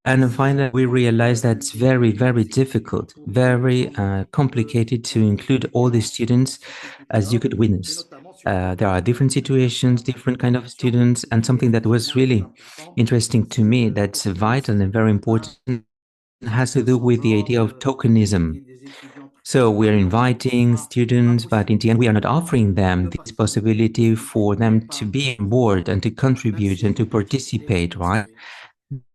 And finally, we realize that it's very, very difficult, very complicated to include all the students, as you could witness. There are different situations, different kind of students, and something that was really interesting to me that's vital and very important has to do with the idea of tokenism. So we're inviting students, but in the end, we are not offering them this possibility for them to be on board and to contribute and to participate, right?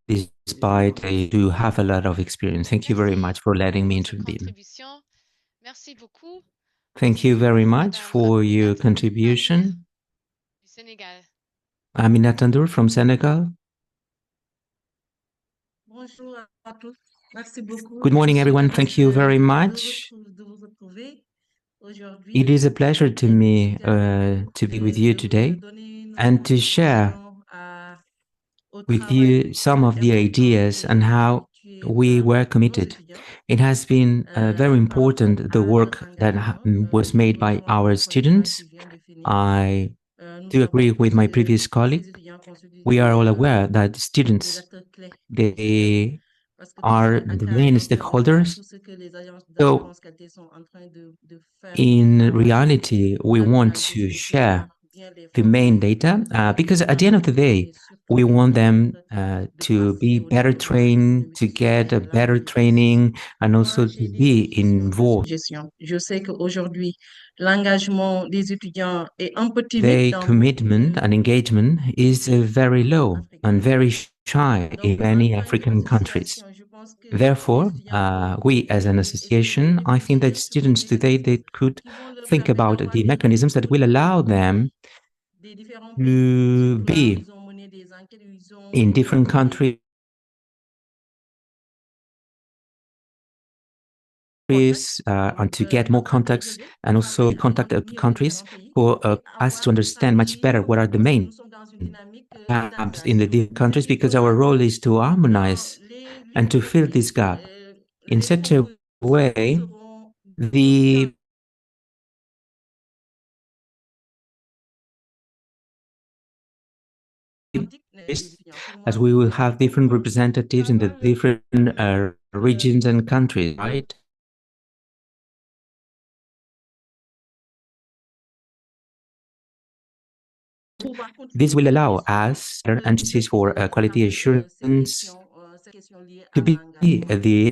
Despite they do have a lot of experience. Thank you very much for letting me intervene. Thank you very much for your contribution. Amina Tandour from Senegal. Good morning, everyone. Thank you very much. It is a pleasure to me to be with you today and to share with you some of the ideas and how we were committed. It has been very important, the work that was made by our students. I do agree with my previous colleague. We are all aware that students, they are the main stakeholders. So in reality, we want to share the main data because at the end of the day, we want them to be better trained, to get a better training, and also to be involved. Their commitment and engagement is very low and very shy in many African countries. Therefore, we as an association, I think that students today, they could think about the mechanisms that will allow them to be in different countries and to get more contacts and also contact countries for us to understand much better what are the main gaps in the different countries, because our role is to harmonize and to fill this gap in such a way the as we will have different representatives in the different regions and countries, right? This will allow us, agencies for quality assurance, to be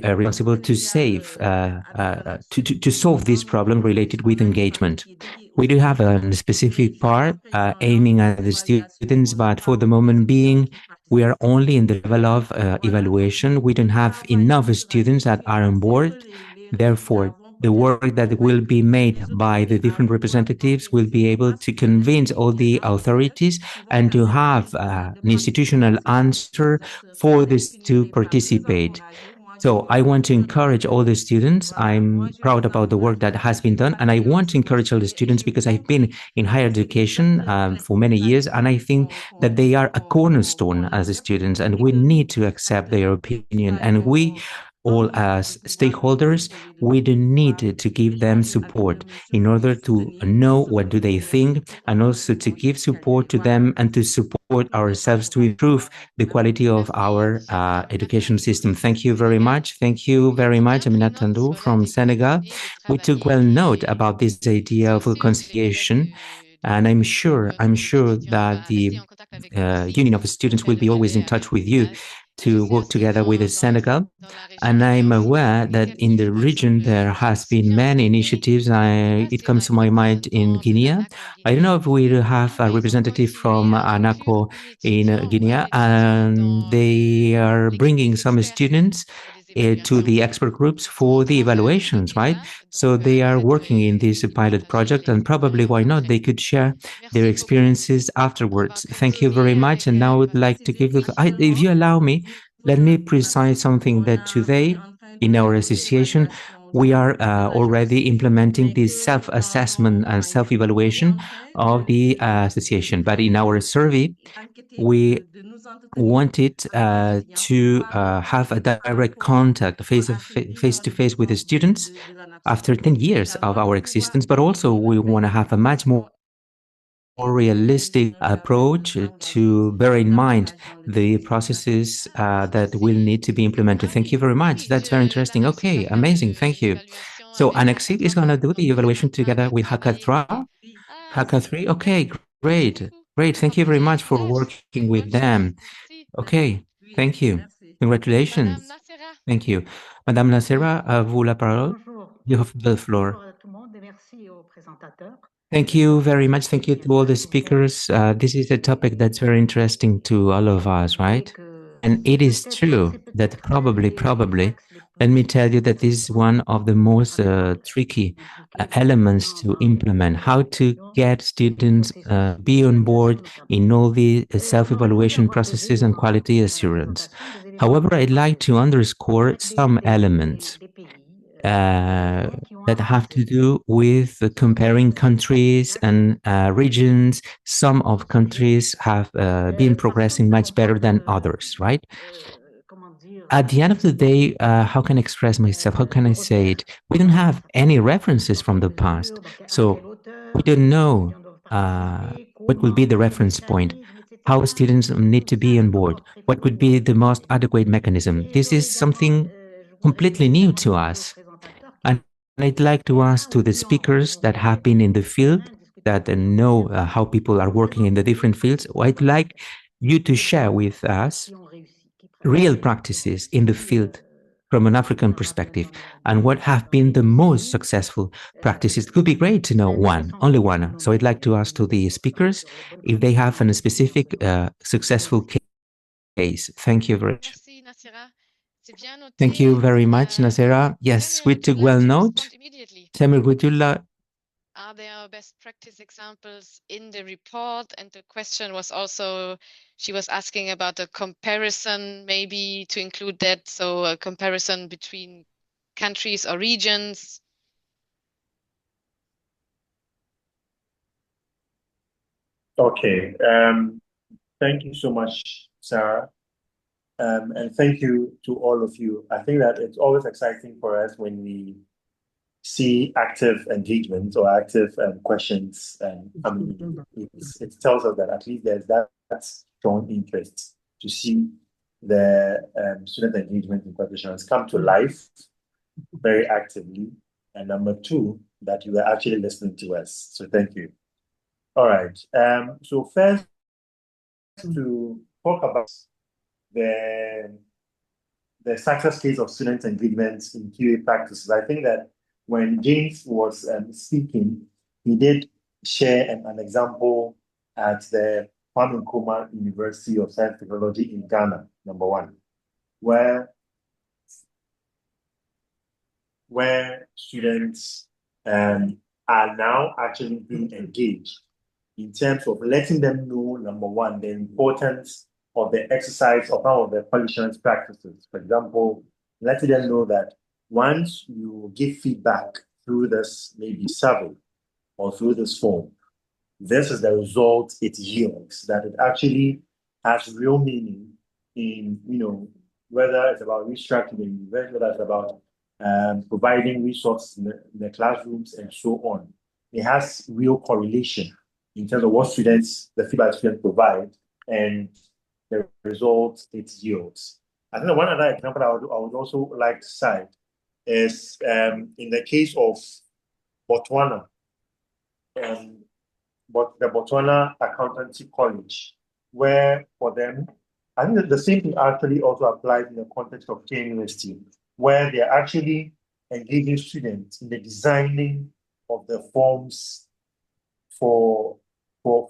responsible to to solve this problem related with engagement. We do have a specific part aiming at the students, but for the moment being, we are only in the level of evaluation. We don't have enough students that are on board. Therefore, the work that will be made by the different representatives will be able to convince all the authorities and to have an institutional answer for this to participate. So I want to encourage all the students. I'm proud about the work that has been done, and I want to encourage all the students because I've been in higher education for many years, and I think that they are a cornerstone as students, and we need to accept their opinion. And we all as stakeholders, we do need to give them support in order to know what do they think, and also to give support to them and to support ourselves to improve the quality of our education system. Thank you very much. Thank you very much, Aminat Tandou from Senegal. We took well note about this idea of reconciliation, and I'm sure that the Union of Students will be always in touch with you to work together with Senegal. And I'm aware that in the region there has been many initiatives. It comes to my mind in Guinea. I don't know if we have a representative from ANACO in Guinea, and they are bringing some students to the expert groups for the evaluations, right? So they are working in this pilot project, and probably, why not, they could share their experiences afterwards. Thank you very much. And now I would like to give if you allow me, let me precise something that today in our association, we are already implementing this self-assessment and self-evaluation of the association. But in our survey, we wanted to have a direct contact, face-to-face with the students after 10 years of our existence, but also we want to have a much more realistic approach to bear in mind the processes that will need to be implemented. Thank you very much. That's very interesting. Okay, amazing. Thank you. So Anexit is going to do the evaluation together with HAQAA3. HAQAA3. Okay, great. Great. Thank you very much for working with them. Okay, thank you. Congratulations. Thank you. Madame Nacera, à vous la parole. You have the floor. Thank you very much. Thank you to all the speakers. This is a topic that's very interesting to all of us, right? And it is true that probably, let me tell you that this is one of the most tricky elements to implement, how to get students be on board in all the self-evaluation processes and quality assurance. However, I'd like to underscore some elements that have to do with comparing countries and regions. Some of countries have been progressing much better than others, right? At the end of the day, how can I express myself? How can I say it? We don't have any references from the past. So we don't know what will be the reference point, how students need to be on board, what would be the most adequate mechanism. This is something completely new to us. And I'd like to ask to the speakers that have been in the field, that know how people are working in the different fields, I'd like you to share with us real practices in the field from an African perspective, and what have been the most successful practices. It would be great to know one, only one. So I'd like to ask to the speakers if they have a specific successful case. Thank you very much. Thank you very much, Nasera. Yes, we took well note. Samir, would you like? Are there best practice examples in the report? And the question was also, she was asking about a comparison, maybe to include that. So a comparison between countries or regions. Okay. Thank you so much, Sarah. And thank you to all of you. I think that it's always exciting for us when we see active engagement or active questions. And it tells us that at least there's that strong interest to see the student engagement in qualifications come to life very actively. And number two, that you are actually listening to us. So thank you. All right. So first, to talk about the success case of student engagement in QA practices, I think that when James was speaking, he did share an example at the Kwame Nkrumah University of Science and Technology in Ghana, number one, where students are now actually being engaged in terms of letting them know, number one, the importance of the exercise of some of the punishment practices. For example, letting them know that once you give feedback through this maybe survey or through this form, this is the result it yields, that it actually has real meaning in, whether it's about restructuring the university, whether it's about providing resources in the classrooms and so on. It has real correlation in terms of what the feedback students provide and the results it yields. I think one other example I would also like to cite is in the case of Botswana, but the Botswana Accountancy College, where for them, I think that the same thing actually also applies in the context of K University, where they're actually engaging students in the designing of the forms for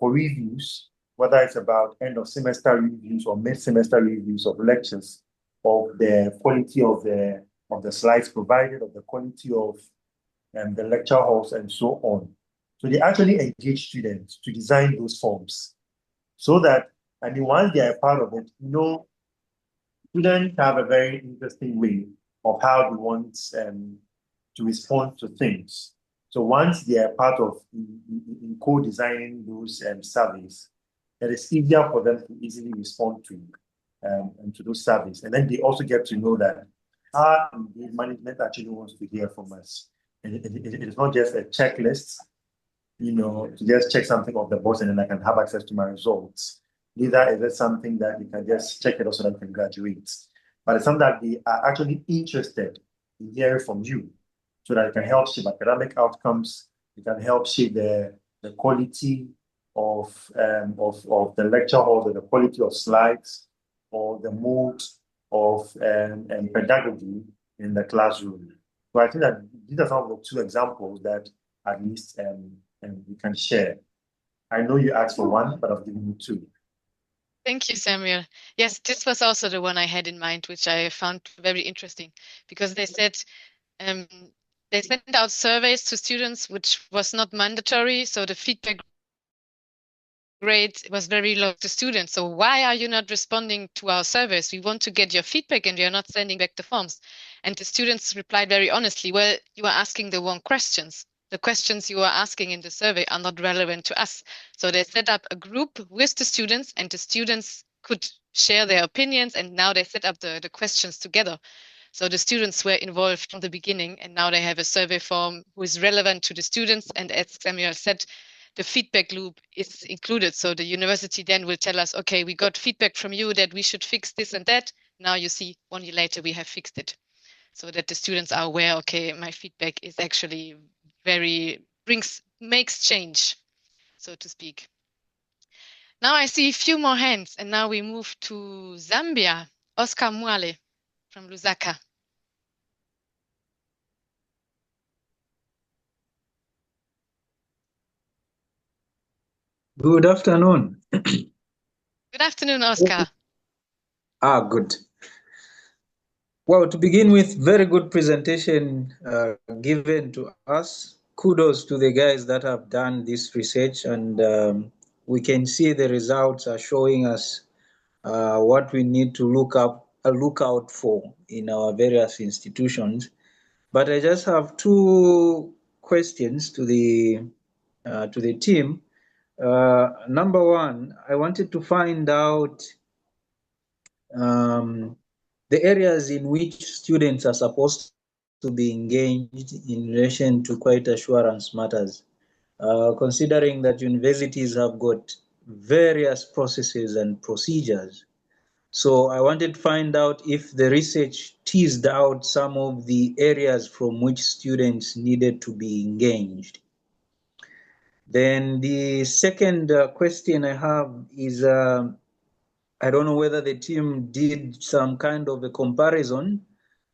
reviews, whether it's about end of semester reviews or mid-semester reviews of lectures, of the quality of the slides provided, of the quality of the lecture halls and so on. So they actually engage students to design those forms so that, once they are a part of it, students have a very interesting way of how they want to respond to things. So once they are part of in co-designing those surveys, it is easier for them to easily respond to those surveys. And then they also get to know that the management actually wants to hear from us. And it is not just a checklist, to just check something off the box and then I can have access to my results. Neither is it something that you can just check it out so that you can graduate. But it's something that they are actually interested in hearing from you so that it can help shape academic outcomes. It can help shape the quality of the lecture halls, or the quality of slides, or the mode of pedagogy in the classroom. So I think that these are some of the two examples that at least we can share. I know you asked for one, but I've given you two. Thank you, Samuel. Yes, this was also the one I had in mind, which I found very interesting, because they said they sent out surveys to students, which was not mandatory, so the feedback rate was very low to students. So why are you not responding to our surveys? We want to get your feedback and you're not sending back the forms. And the students replied very honestly, well, you are asking the wrong questions. The questions you are asking in the survey are not relevant to us. So they set up a group with the students and the students could share their opinions, and now they set up the questions together. So the students were involved from the beginning, and now they have a survey form who is relevant to the students. And as Samuel said, the feedback loop is included. So the university then will tell us, okay, we got feedback from you that we should fix this and that. Now you see 1 year later, we have fixed it. So that the students are aware, okay, my feedback is actually makes change, so to speak. Now I see a few more hands, and now we move to Zambia. Oscar Mwale from Lusaka. Good afternoon. Good afternoon, Oscar. Good. Well, to begin with, very good presentation given to us. Kudos to the guys that have done this research, and we can see the results are showing us what we need to look out for in our various institutions. But I just have two questions to the team. Number one, I wanted to find out the areas in which students are supposed to be engaged in relation to quality assurance matters, considering that universities have got various processes and procedures. So I wanted to find out if the research teased out some of the areas from which students needed to be engaged. Then the second question I have is, I don't know whether the team did some kind of a comparison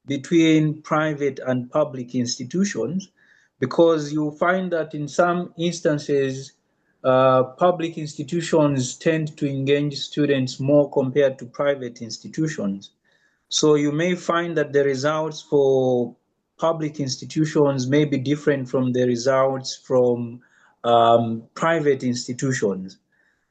between private and public institutions, because you find that in some instances, public institutions tend to engage students more compared to private institutions. So you may find that the results for public institutions may be different from the results from private institutions.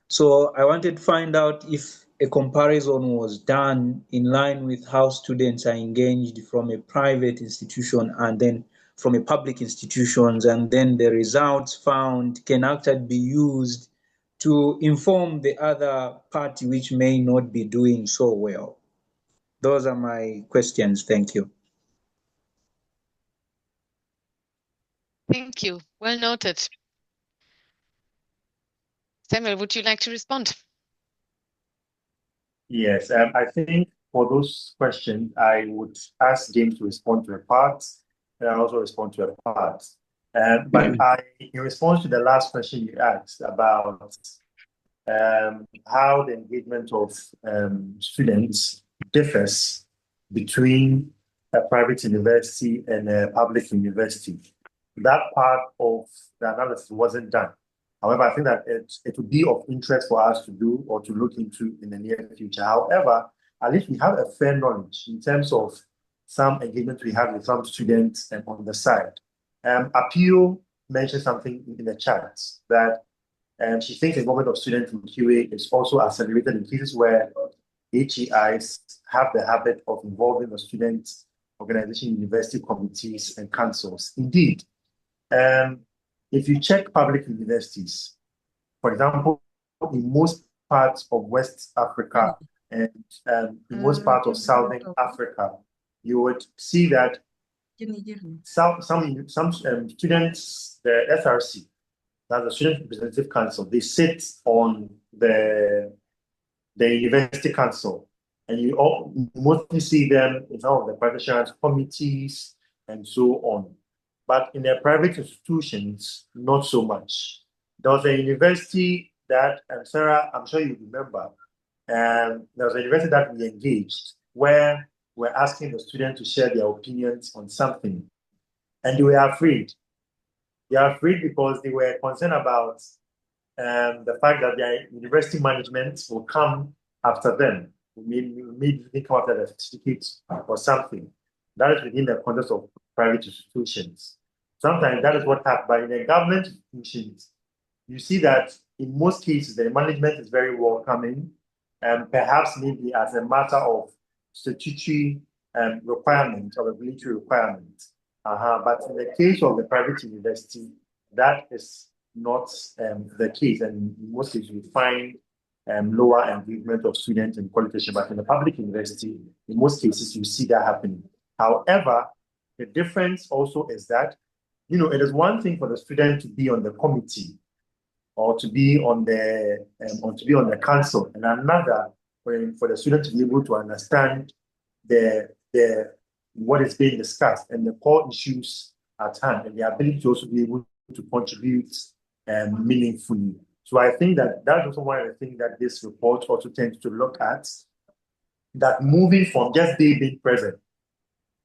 So I wanted to find out if a comparison was done in line with how students are engaged from a private institution and then from a public institutions, and then the results found can actually be used to inform the other party which may not be doing so well. Those are my questions. Thank you. Thank you. Well noted. Samuel, would you like to respond? Yes, I think for those questions, I would ask James to respond to a part, and I'll also respond to a part. But in response to the last question you asked about how the engagement of students differs between a private university and a public university, that part of the analysis wasn't done. However, I think that it would be of interest for us to do or to look into in the near future. However, at least we have a fair knowledge in terms of some engagement we have with some students and on the side. Appeal mentioned something in the chat that she thinks the involvement of students in QA is also accelerated in cases where HEIs have the habit of involving the student organization, university committees, and councils. Indeed, if you check public universities, for example, in most parts of West Africa and in most parts of Southern Africa, you would see that some students, the SRC, that's the Student Representative Council, they sit on the University Council, and you mostly see them in some of the private assurance committees and so on. But in the private institutions, not so much. There was a university that, Sarah, I'm sure you remember, there was a university that we engaged where we're asking the students to share their opinions on something, and they were afraid. They are afraid because they were concerned about the fact that their university management will come after them, maybe come after the certificate or something. That is within the context of private institutions. Sometimes that is what happens. But in the government institutions, you see that in most cases, the management is very welcoming, and perhaps maybe as a matter of statutory requirement or regulatory requirement. But in the case of the private university, that is not the case. And in most cases, we find lower engagement of students in qualification. But in the public university, in most cases, you see that happening. However, the difference also is that, it is one thing for the student to be on the committee or to be on the council, and another for the student to be able to understand what is being discussed and the core issues at hand, and the ability to also be able to contribute meaningfully. So I think that that's also one of the things that this report also tends to look at, that moving from just they being present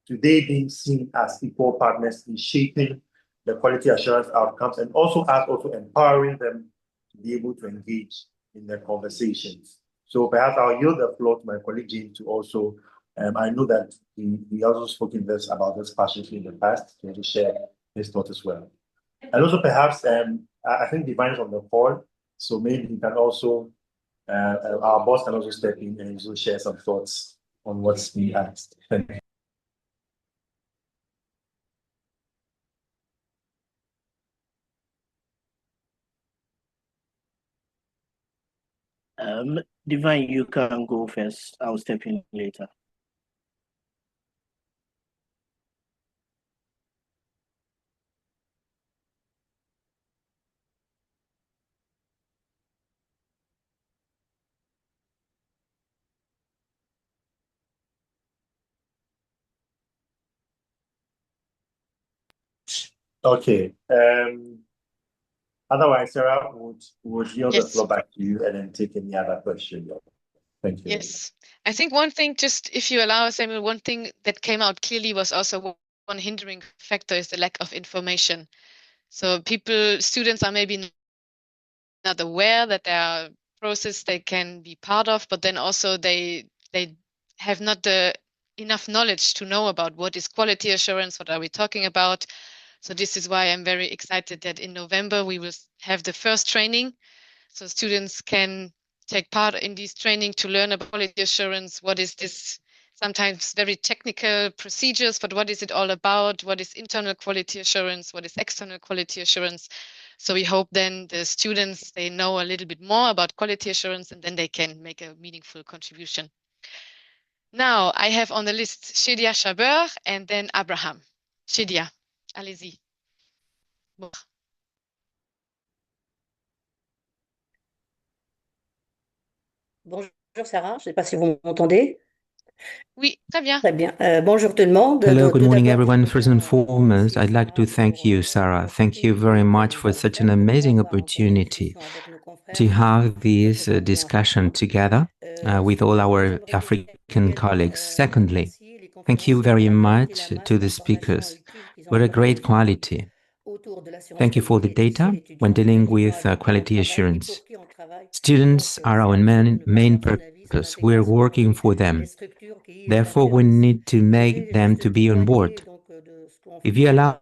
to they being seen as equal partners in shaping the quality assurance outcomes, and also as also empowering them to be able to engage in the conversations. So perhaps I'll yield the floor to my colleague Jane to also, I know that he also spoke about this passionately in the past, to share his thoughts as well. And also perhaps, I think Divine is on the call, so maybe he can also, our boss can also step in and also share some thoughts on what's being asked. Thank you. Divine, you can go first. I'll step in later. Okay. Otherwise, Sarah, would yield the Yes. floor back to you and then take any other question. Thank you. Yes. I think one thing, just if you allow, Samuel, one thing that came out clearly was also one hindering factor is the lack of information. So students are maybe not aware that there are processes they can be part of, but then also they have not enough knowledge to know about what is quality assurance, what are we talking about. So this is why I'm very excited that in November we will have the first training. So students can take part in this training to learn about quality assurance. What is this sometimes very technical procedures, but what is it all about? What is internal quality assurance? What is external quality assurance? So we hope then the students, they know a little bit more about quality assurance and then they can make a meaningful contribution. Now I have on the list Shedia Chaber and then Abraham. Shedia, allez-y. Bon. Bonjour Sarah, je ne sais pas si vous m'entendez. Oui, très bien. Très bien. Bonjour tout le monde. Hello, good morning, everyone. First and foremost, I'd like to thank you, Sarah. Thank you very much for such an amazing opportunity to have this discussion together with all our African colleagues. Secondly, thank you very much to the speakers. What a great quality. Thank you for the data when dealing with quality assurance. Students are our main purpose. We're working for them. Therefore, we need to make them to be on board. If you allow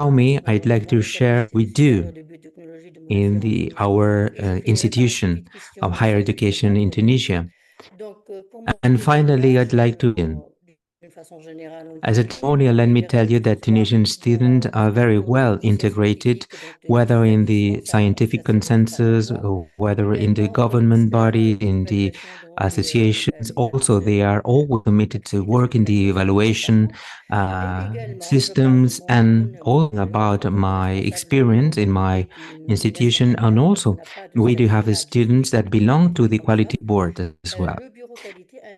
me, I'd like to share what we do in our institution of higher education in Tunisia. And finally, I'd like to begin. As a testimonial, let me tell you that Tunisian students are very well integrated, whether in the scientific consensus or whether in the government body, in the associations. Also, they are always committed to work in the evaluation systems, and all about my experience in my institution. And also, we do have students that belong to the quality board as well.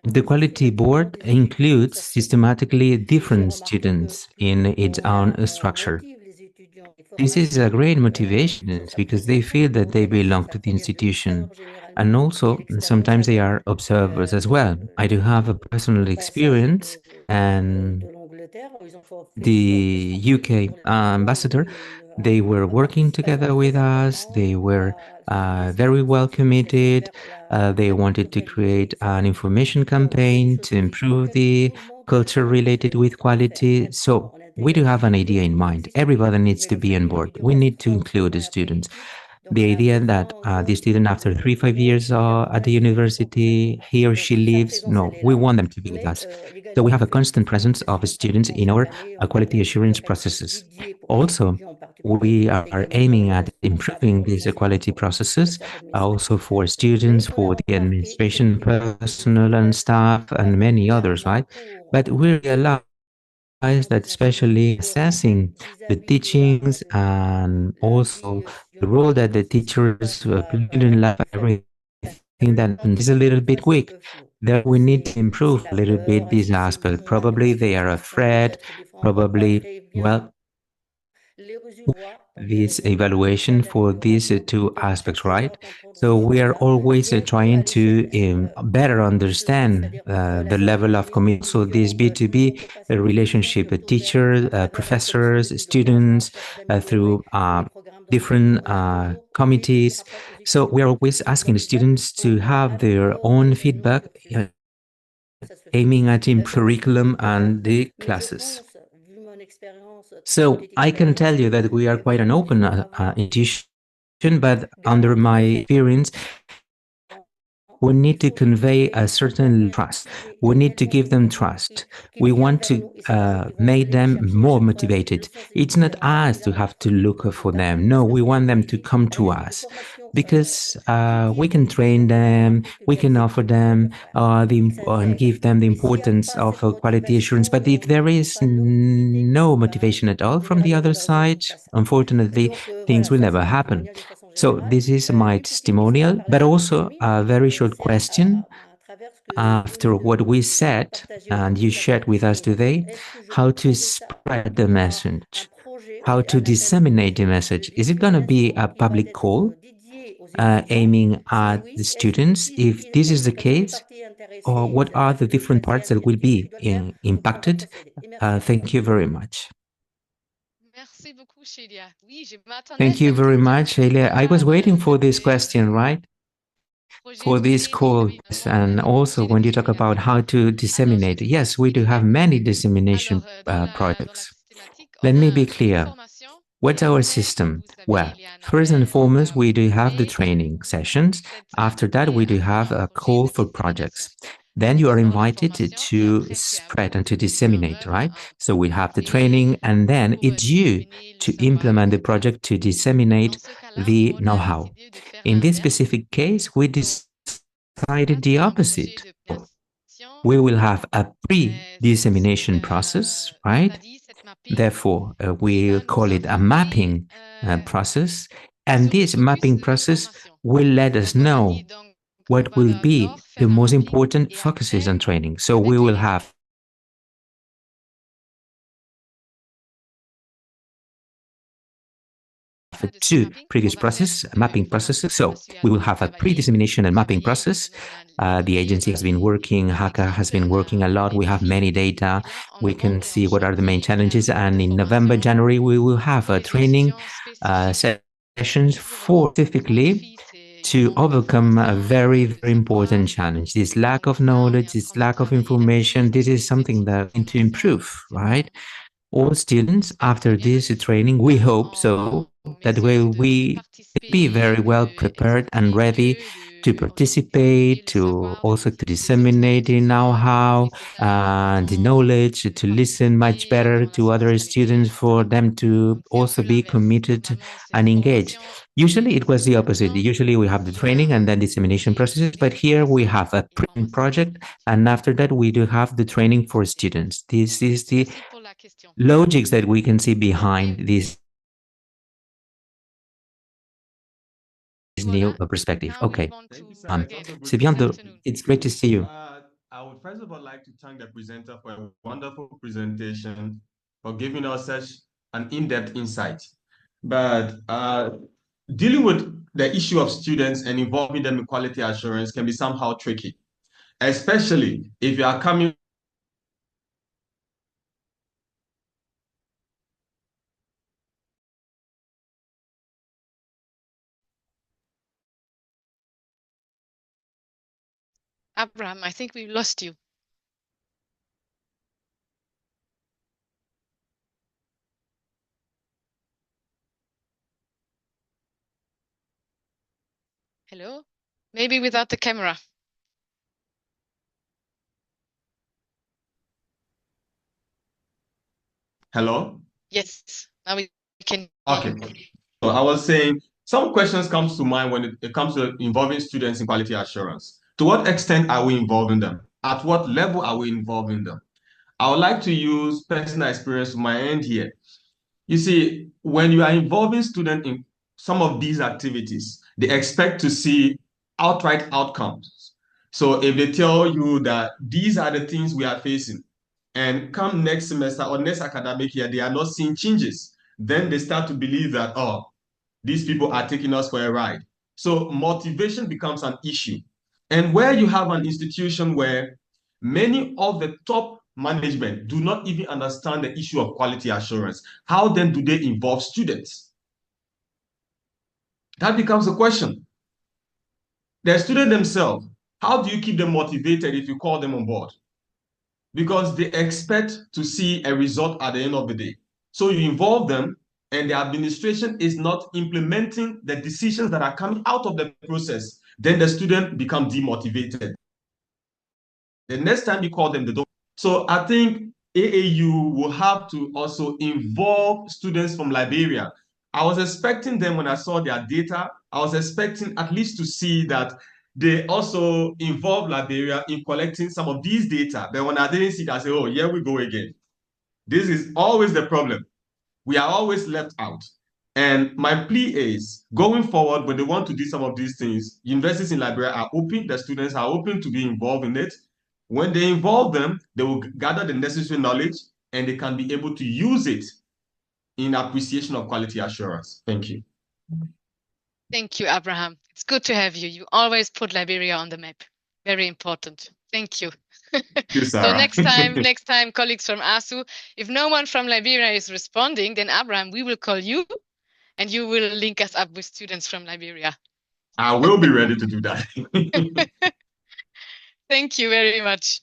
The quality board includes systematically different students in its own structure. This is a great motivation because they feel that they belong to the institution. And also, sometimes they are observers as well. I do have a personal experience, and the UK ambassador, they were working together with us. They were very well committed. They wanted to create an information campaign to improve the culture related with quality. So we do have an idea in mind. Everybody needs to be on board. We need to include the students. The idea that the student, after 3-5 years at the university, he or she leaves, no, we want them to be with us. So we have a constant presence of students in our quality assurance processes. Also, we are aiming at improving these quality processes, also for students, for the administration personnel and staff, and many others, right? But we realize that especially assessing the teachings and also the role that the teachers play in life, everything that is a little bit weak. There we need to improve a little bit this aspect. Probably they are afraid, probably, well, this evaluation for these two aspects, right? So we are always trying to better understand the level of commitment. So this B2B relationship, teachers, professors, students, through different committees. So we are always asking the students to have their own feedback, aiming at improving curriculum and the classes. So I can tell you that we are quite an open institution, but under my experience, we need to convey a certain trust. We need to give them trust. We want to make them more motivated. It's not us to have to look for them. No, we want them to come to us because we can train them, we can offer them and give them the importance of quality assurance. But if there is no motivation at all from the other side, unfortunately, things will never happen. So this is my testimonial, but also a very short question after what we said and you shared with us today, how to spread the message. how to disseminate the message. Is it going to be a public call aiming at the students? If this is the case, or what are the different parts that will be impacted? Thank you very much. Thank you very much, Sheila. I was waiting for this question, right? For this call, and also when you talk about how to disseminate, yes, we do have many dissemination projects. Let me be clear. What's our system? Well, first and foremost, we do have the training sessions. After that, we do have a call for projects. Then you are invited to spread and to disseminate, right? So we have the training, and then it's you to implement the project to disseminate the know-how. In this specific case, we decided the opposite. We will have a pre-dissemination process, right? Therefore, we call it a mapping process. And this mapping process will let us know what will be the most important focuses on training. So we will have two previous processes, mapping processes. So we will have a pre-dissemination and mapping process. The agency has been working, HAQAA has been working a lot. We have many data. We can see what are the main challenges. And in November, January, we will have a training sessions specifically to overcome a very, very important challenge. This lack of knowledge, this lack of information, this is something that we need to improve, right? All students after this training, we hope so, that will we be very well prepared and ready to participate, to also to disseminate the know-how and the knowledge, to listen much better to other students, for them to also be committed and engaged. Usually it was the opposite. Usually we have the training and then dissemination processes, but here we have a project, and after that we do have the training for students. This is the logics that we can see behind this new perspective. Okay. It's great to see you. I would first of all like to thank the presenter for a wonderful presentation, for giving us such an in-depth insight. But dealing with the issue of students and involving them in quality assurance can be somehow tricky, especially if you are coming Abraham, I think we lost you. Hello? Maybe without the camera. Hello? Yes, now we can. Okay. So I was saying some questions comes to mind when it comes to involving students in quality assurance. To what extent are we involving them? At what level are we involving them? I would like to use personal experience from my end here. You see, when you are involving students in some of these activities, they expect to see outright outcomes. So if they tell you that these are the things we are facing, and come next semester or next academic year, they are not seeing changes, then they start to believe that, oh, these people are taking us for a ride. So motivation becomes an issue. And where you have an institution where many of the top management do not even understand the issue of quality assurance, how then do they involve students? That becomes a question. The student themselves, how do you keep them motivated if you call them on board? Because they expect to see a result at the end of the day. So you involve them, and the administration is not implementing the decisions that are coming out of the process, then the student becomes demotivated. The next time you call them, they don't. So I think AAU will have to also involve students from Liberia. I was expecting them, when I saw their data, I was expecting at least to see that they also involve Liberia in collecting some of these data. But when I didn't see it, I said, oh, here we go again. This is always the problem. We are always left out. And my plea is, going forward, when they want to do some of these things, universities in Liberia are open, the students are open to be involved in it. When they involve them, they will gather the necessary knowledge, and they can be able to use it in appreciation of quality assurance. Thank you. Thank you, Abraham. It's good to have you. You always put Liberia on the map. Very important. Thank you. Thank you, So Sarah. next time, colleagues from ASU, if no one from Liberia is responding, then Abraham, we will call you and you will link us up with students from Liberia. I will be ready to do that. Thank you very much.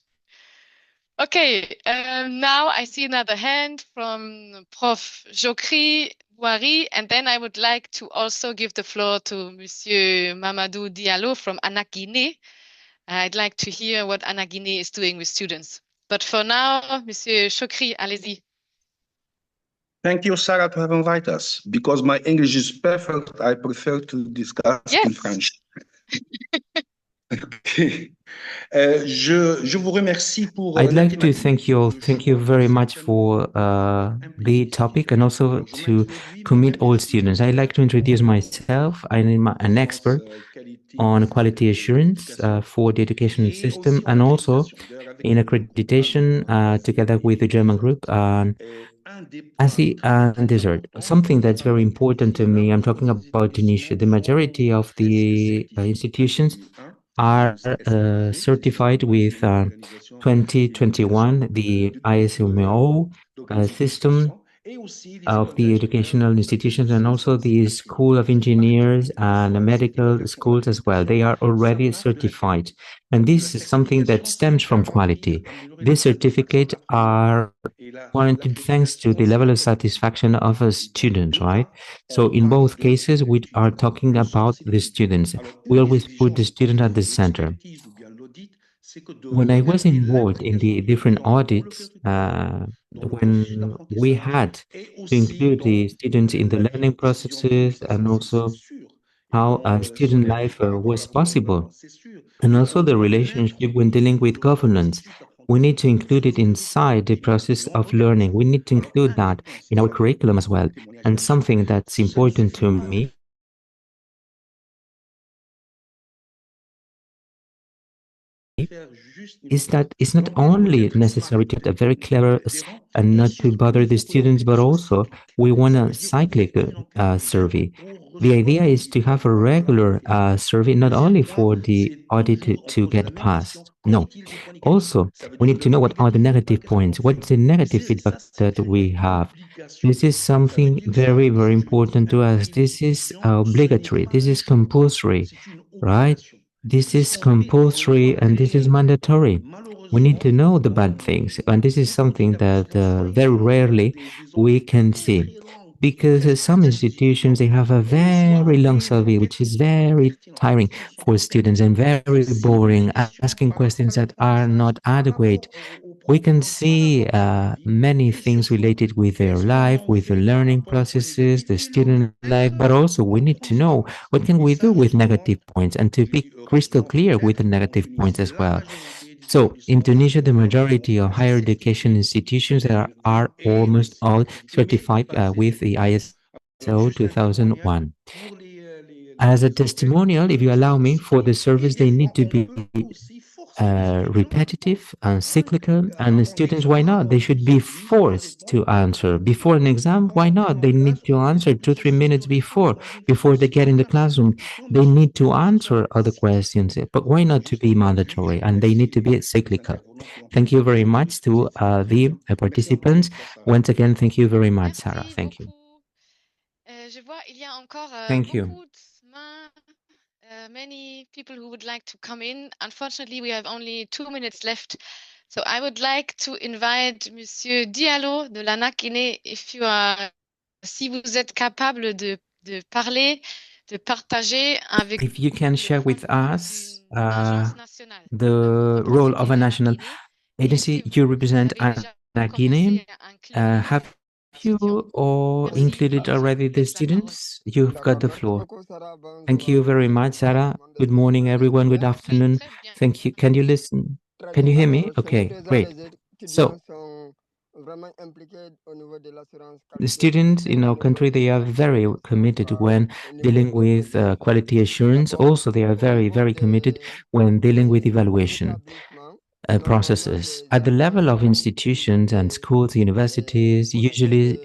Okay, now I see another hand from Prof. Jokri Wari, and then I would like to also give the floor to Monsieur Mamadou Diallo from Anakine. I'd like to hear what Anakine is doing with students. But for now, Monsieur Chokri, allez-y. Thank you, Sarah, to have invited us. Because my English is perfect, I prefer to discuss in French. Okay. Je vous remercie pour I'd like to thank you all. Thank you very much for the topic and also to commit all students. I'd like to introduce myself. I'm an expert on quality assurance for the education system and also in accreditation together with the German group on ASI and Desert. Something that's very important to me, I'm talking about Tunisia. The majority of the institutions are certified with 2021, the ISMO system of the educational institutions and also the School of Engineers and medical schools as well. They are already certified. And this is something that stems from quality. These certificates are warranted thanks to the level of satisfaction of a student, right? So in both cases, we are talking about the students. We always put the student at the center. When I was involved in the different audits, when we had to include the students in the learning processes and also how student life was possible, and also the relationship when dealing with governance, we need to include it inside the process of learning. We need to include that in our curriculum as well. And something that's important to me is that it's not only necessary to have a very clever and not to bother the students, but also we want a cyclic survey. The idea is to have a regular survey, not only for the audit to get passed. No. Also, we need to know what are the negative points. What's the negative feedback that we have? This is something very, very important to us. This is obligatory. This is compulsory, right? This is compulsory and this is mandatory. We need to know the bad things. And this is something that very rarely we can see. Because some institutions, they have a very long survey, which is very tiring for students and very boring, asking questions that are not adequate. We can see many things related with their life, with the learning processes, the student life, but also we need to know what can we do with negative points and to be crystal clear with the negative points as well. So in Tunisia, the majority of higher education institutions are almost all certified with the ISO 2001. As a testimonial, if you allow me, for the service, they need to be repetitive and cyclical, and the students, why not? They should be forced to answer. Before an exam, why not? They need to answer 2-3 minutes before they get in the classroom. They need to answer other questions, but why not to be mandatory? And they need to be cyclical. Thank you very much to the participants. Once again, thank you very much, Sarah. Thank you. Thank you. Many people who would like to come in. Unfortunately, we have only 2 minutes left. So I would like to invite Monsieur Diallo de l'Anakine, si vous êtes capable de parler, de partager avec. If you can share with us the role of a national agency, you represent Anakine. Have you or included already the students? You've got the floor. Thank you very much, Sarah. Good morning, everyone. Good afternoon. Thank you. Can you listen? Can you hear me? Okay, great. So, the students in our country, they are very committed when dealing with quality assurance. Also, they are very, very committed when dealing with evaluation. processes. At the level of institutions and schools, universities, usually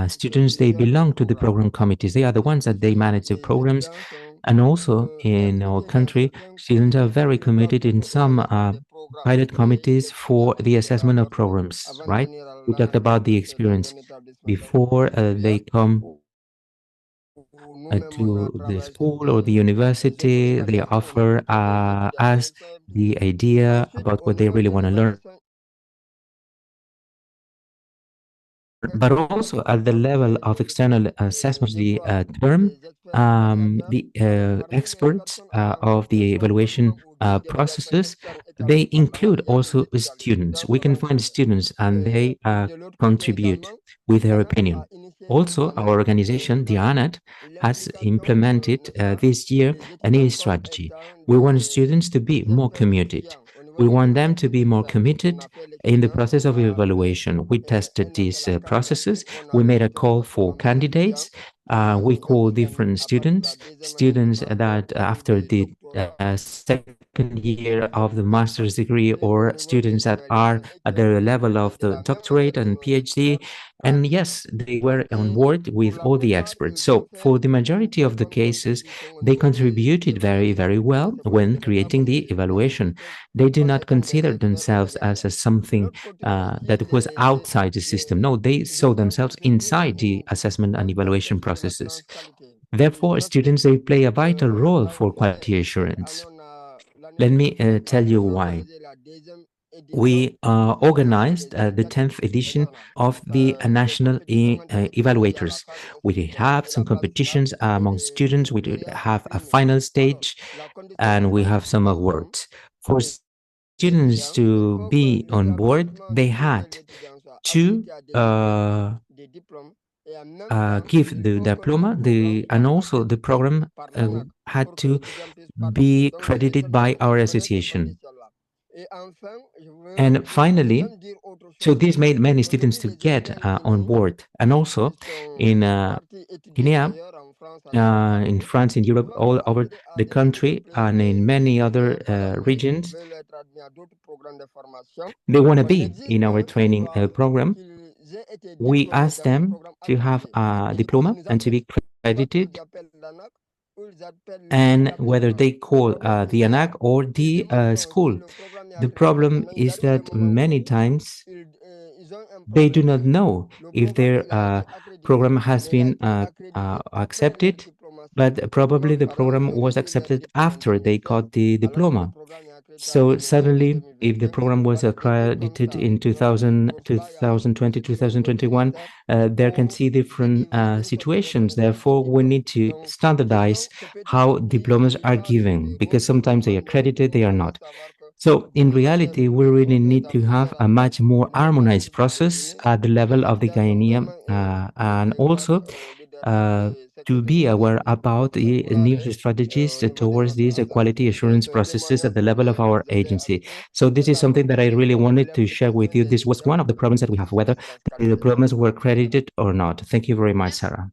students, they belong to the program committees. They are the ones that they manage the programs. And also in our country, students are very committed in some pilot committees for the assessment of programs, right? We talked about the experience before they come to the school or the university. They offer us the idea about what they really want to learn. But also at the level of external assessments, the term, the experts of the evaluation processes, they include also students. We can find students and they contribute with their opinion. Also, our organization, the ANAT, has implemented this year a new strategy. We want students to be more committed. We want them to be more committed in the process of evaluation. We tested these processes. We made a call for candidates. We call different students that after the second year of the master's degree, or students that are at the level of the doctorate and PhD. And yes, they were on board with all the experts. So for the majority of the cases, they contributed very, very well when creating the evaluation. They do not consider themselves as something that was outside the system. No, they saw themselves inside the assessment and evaluation processes. Therefore, students, they play a vital role for quality assurance. Let me tell you why. We organized the 10th edition of the national evaluators. We have some competitions among students. We have a final stage, and we have some awards. For students to be on board, they had to give the diploma, and also the program had to be credited by our association. And finally, so this made many students to get on board. And also in Guinea, in France, in Europe, all over the country, and in many other regions, they want to be in our training program. We ask them to have a diploma and to be credited, and whether they call the ANAC or the school. The problem is that many times they do not know if their program has been accepted, but probably the program was accepted after they got the diploma. So suddenly, if the program was accredited in 2020, 2021, there can see different situations. Therefore, we need to standardize how diplomas are given, because sometimes they are accredited, they are not. So in reality, we really need to have a much more harmonized process at the level of the Ghanaian, and also to be aware about the new strategies towards these quality assurance processes at the level of our agency. So this is something that I really wanted to share with you. This was one of the problems that we have, whether the diplomas were credited or not. Thank you very much, Sarah.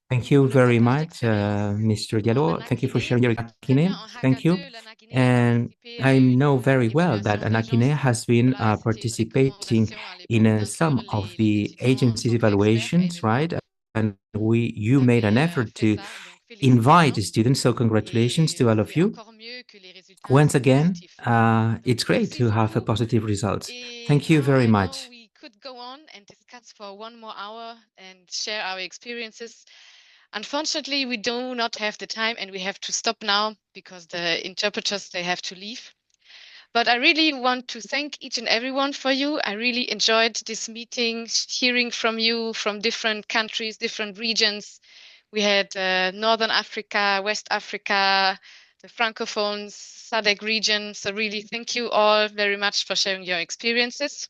Thank you very much, Mr. Diallo. Thank you for sharing your Anakine. Thank you. And I know very well that Anakine has been participating in some of the agency's evaluations, right? And you made an effort to invite students, so congratulations to all of you. Once again, it's great to have a positive results. Thank you very much. We could go on and discuss for 1 more hour and share our experiences. Unfortunately, we do not have the time, and we have to stop now because the interpreters, they have to leave. But I really want to thank each and everyone for you. I really enjoyed this meeting, hearing from you from different countries, different regions. We had Northern Africa, West Africa, the Francophones, SADC region. So really thank you all very much for sharing your experiences.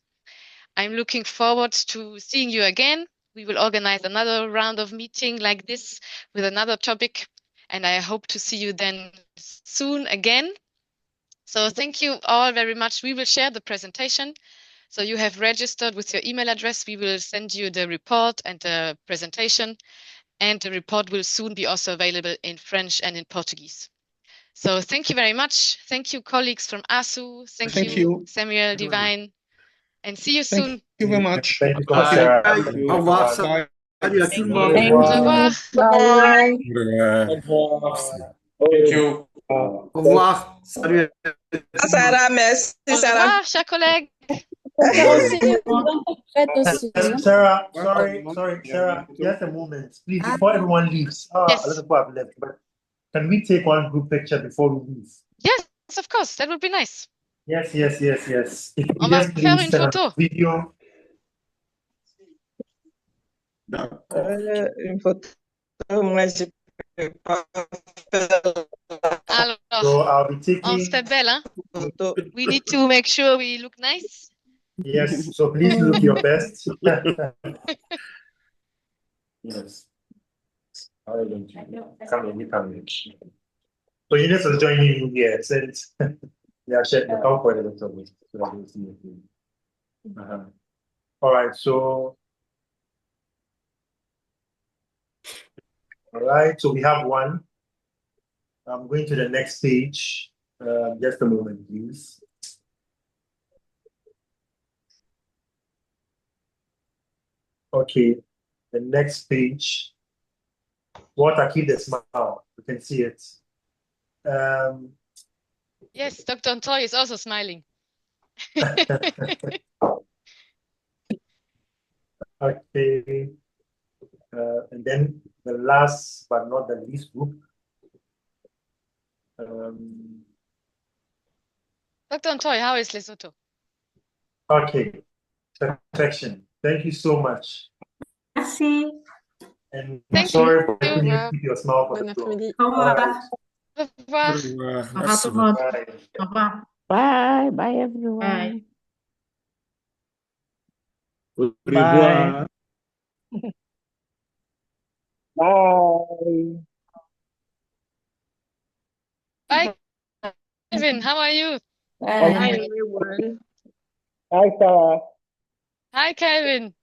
I'm looking forward to seeing you again. We will organize another round of meeting like this with another topic, and I hope to see you then soon again. So thank you all very much. We will share the presentation. So you have registered with your email address. We will send you the report and the presentation, and the report will soon be also available in French and in Portuguese. So thank you very much. Thank you, colleagues from ASU. Thank you, Samuel, Divine, and see you soon. Thank you very much. Thank you so much, Sarah. Au revoir. Bye. Salut à tout le monde. Au revoir. Bye. Thank you. Au revoir. Salut. Sarah, merci, Au Sarah. revoir, chers collègues. Sarah, sorry, Sarah, just a moment. Please, before everyone leaves, a lot of people have left, but can we take one group picture before we leave? Yes, of course. That would be nice. Yes. If you On va just faire please une send photo. a video. Une photo, moi, je peux pas faire Alors, So I'll be taking. on se fait belle, hein? photo. We need to make sure we look nice. Yes, so please look your best. Yes. How are you going to come in? So you need to join in here since they are sharing the PowerPoint a little bit so that we'll see it. All right, so we have one. I'm going to the next page. Just a moment, please. Okay, the next page. Water, keep the smile. You can see it. Yes, Dr. Ntoy is also smiling. Okay. And then the last but not the least group. Dr. Ntoy, how is Lesotho? Okay, perfection. Thank you so much. Merci. And Thank sorry you. for making you keep your smile for the floor. Au revoir. Au revoir. Au revoir tout le monde. Au revoir. Bye. Bye, everyone. Bye. Bye. Bye, Kevin. How are you? Bye. Bye, everyone. Bye, Sarah. Hi, Kevin.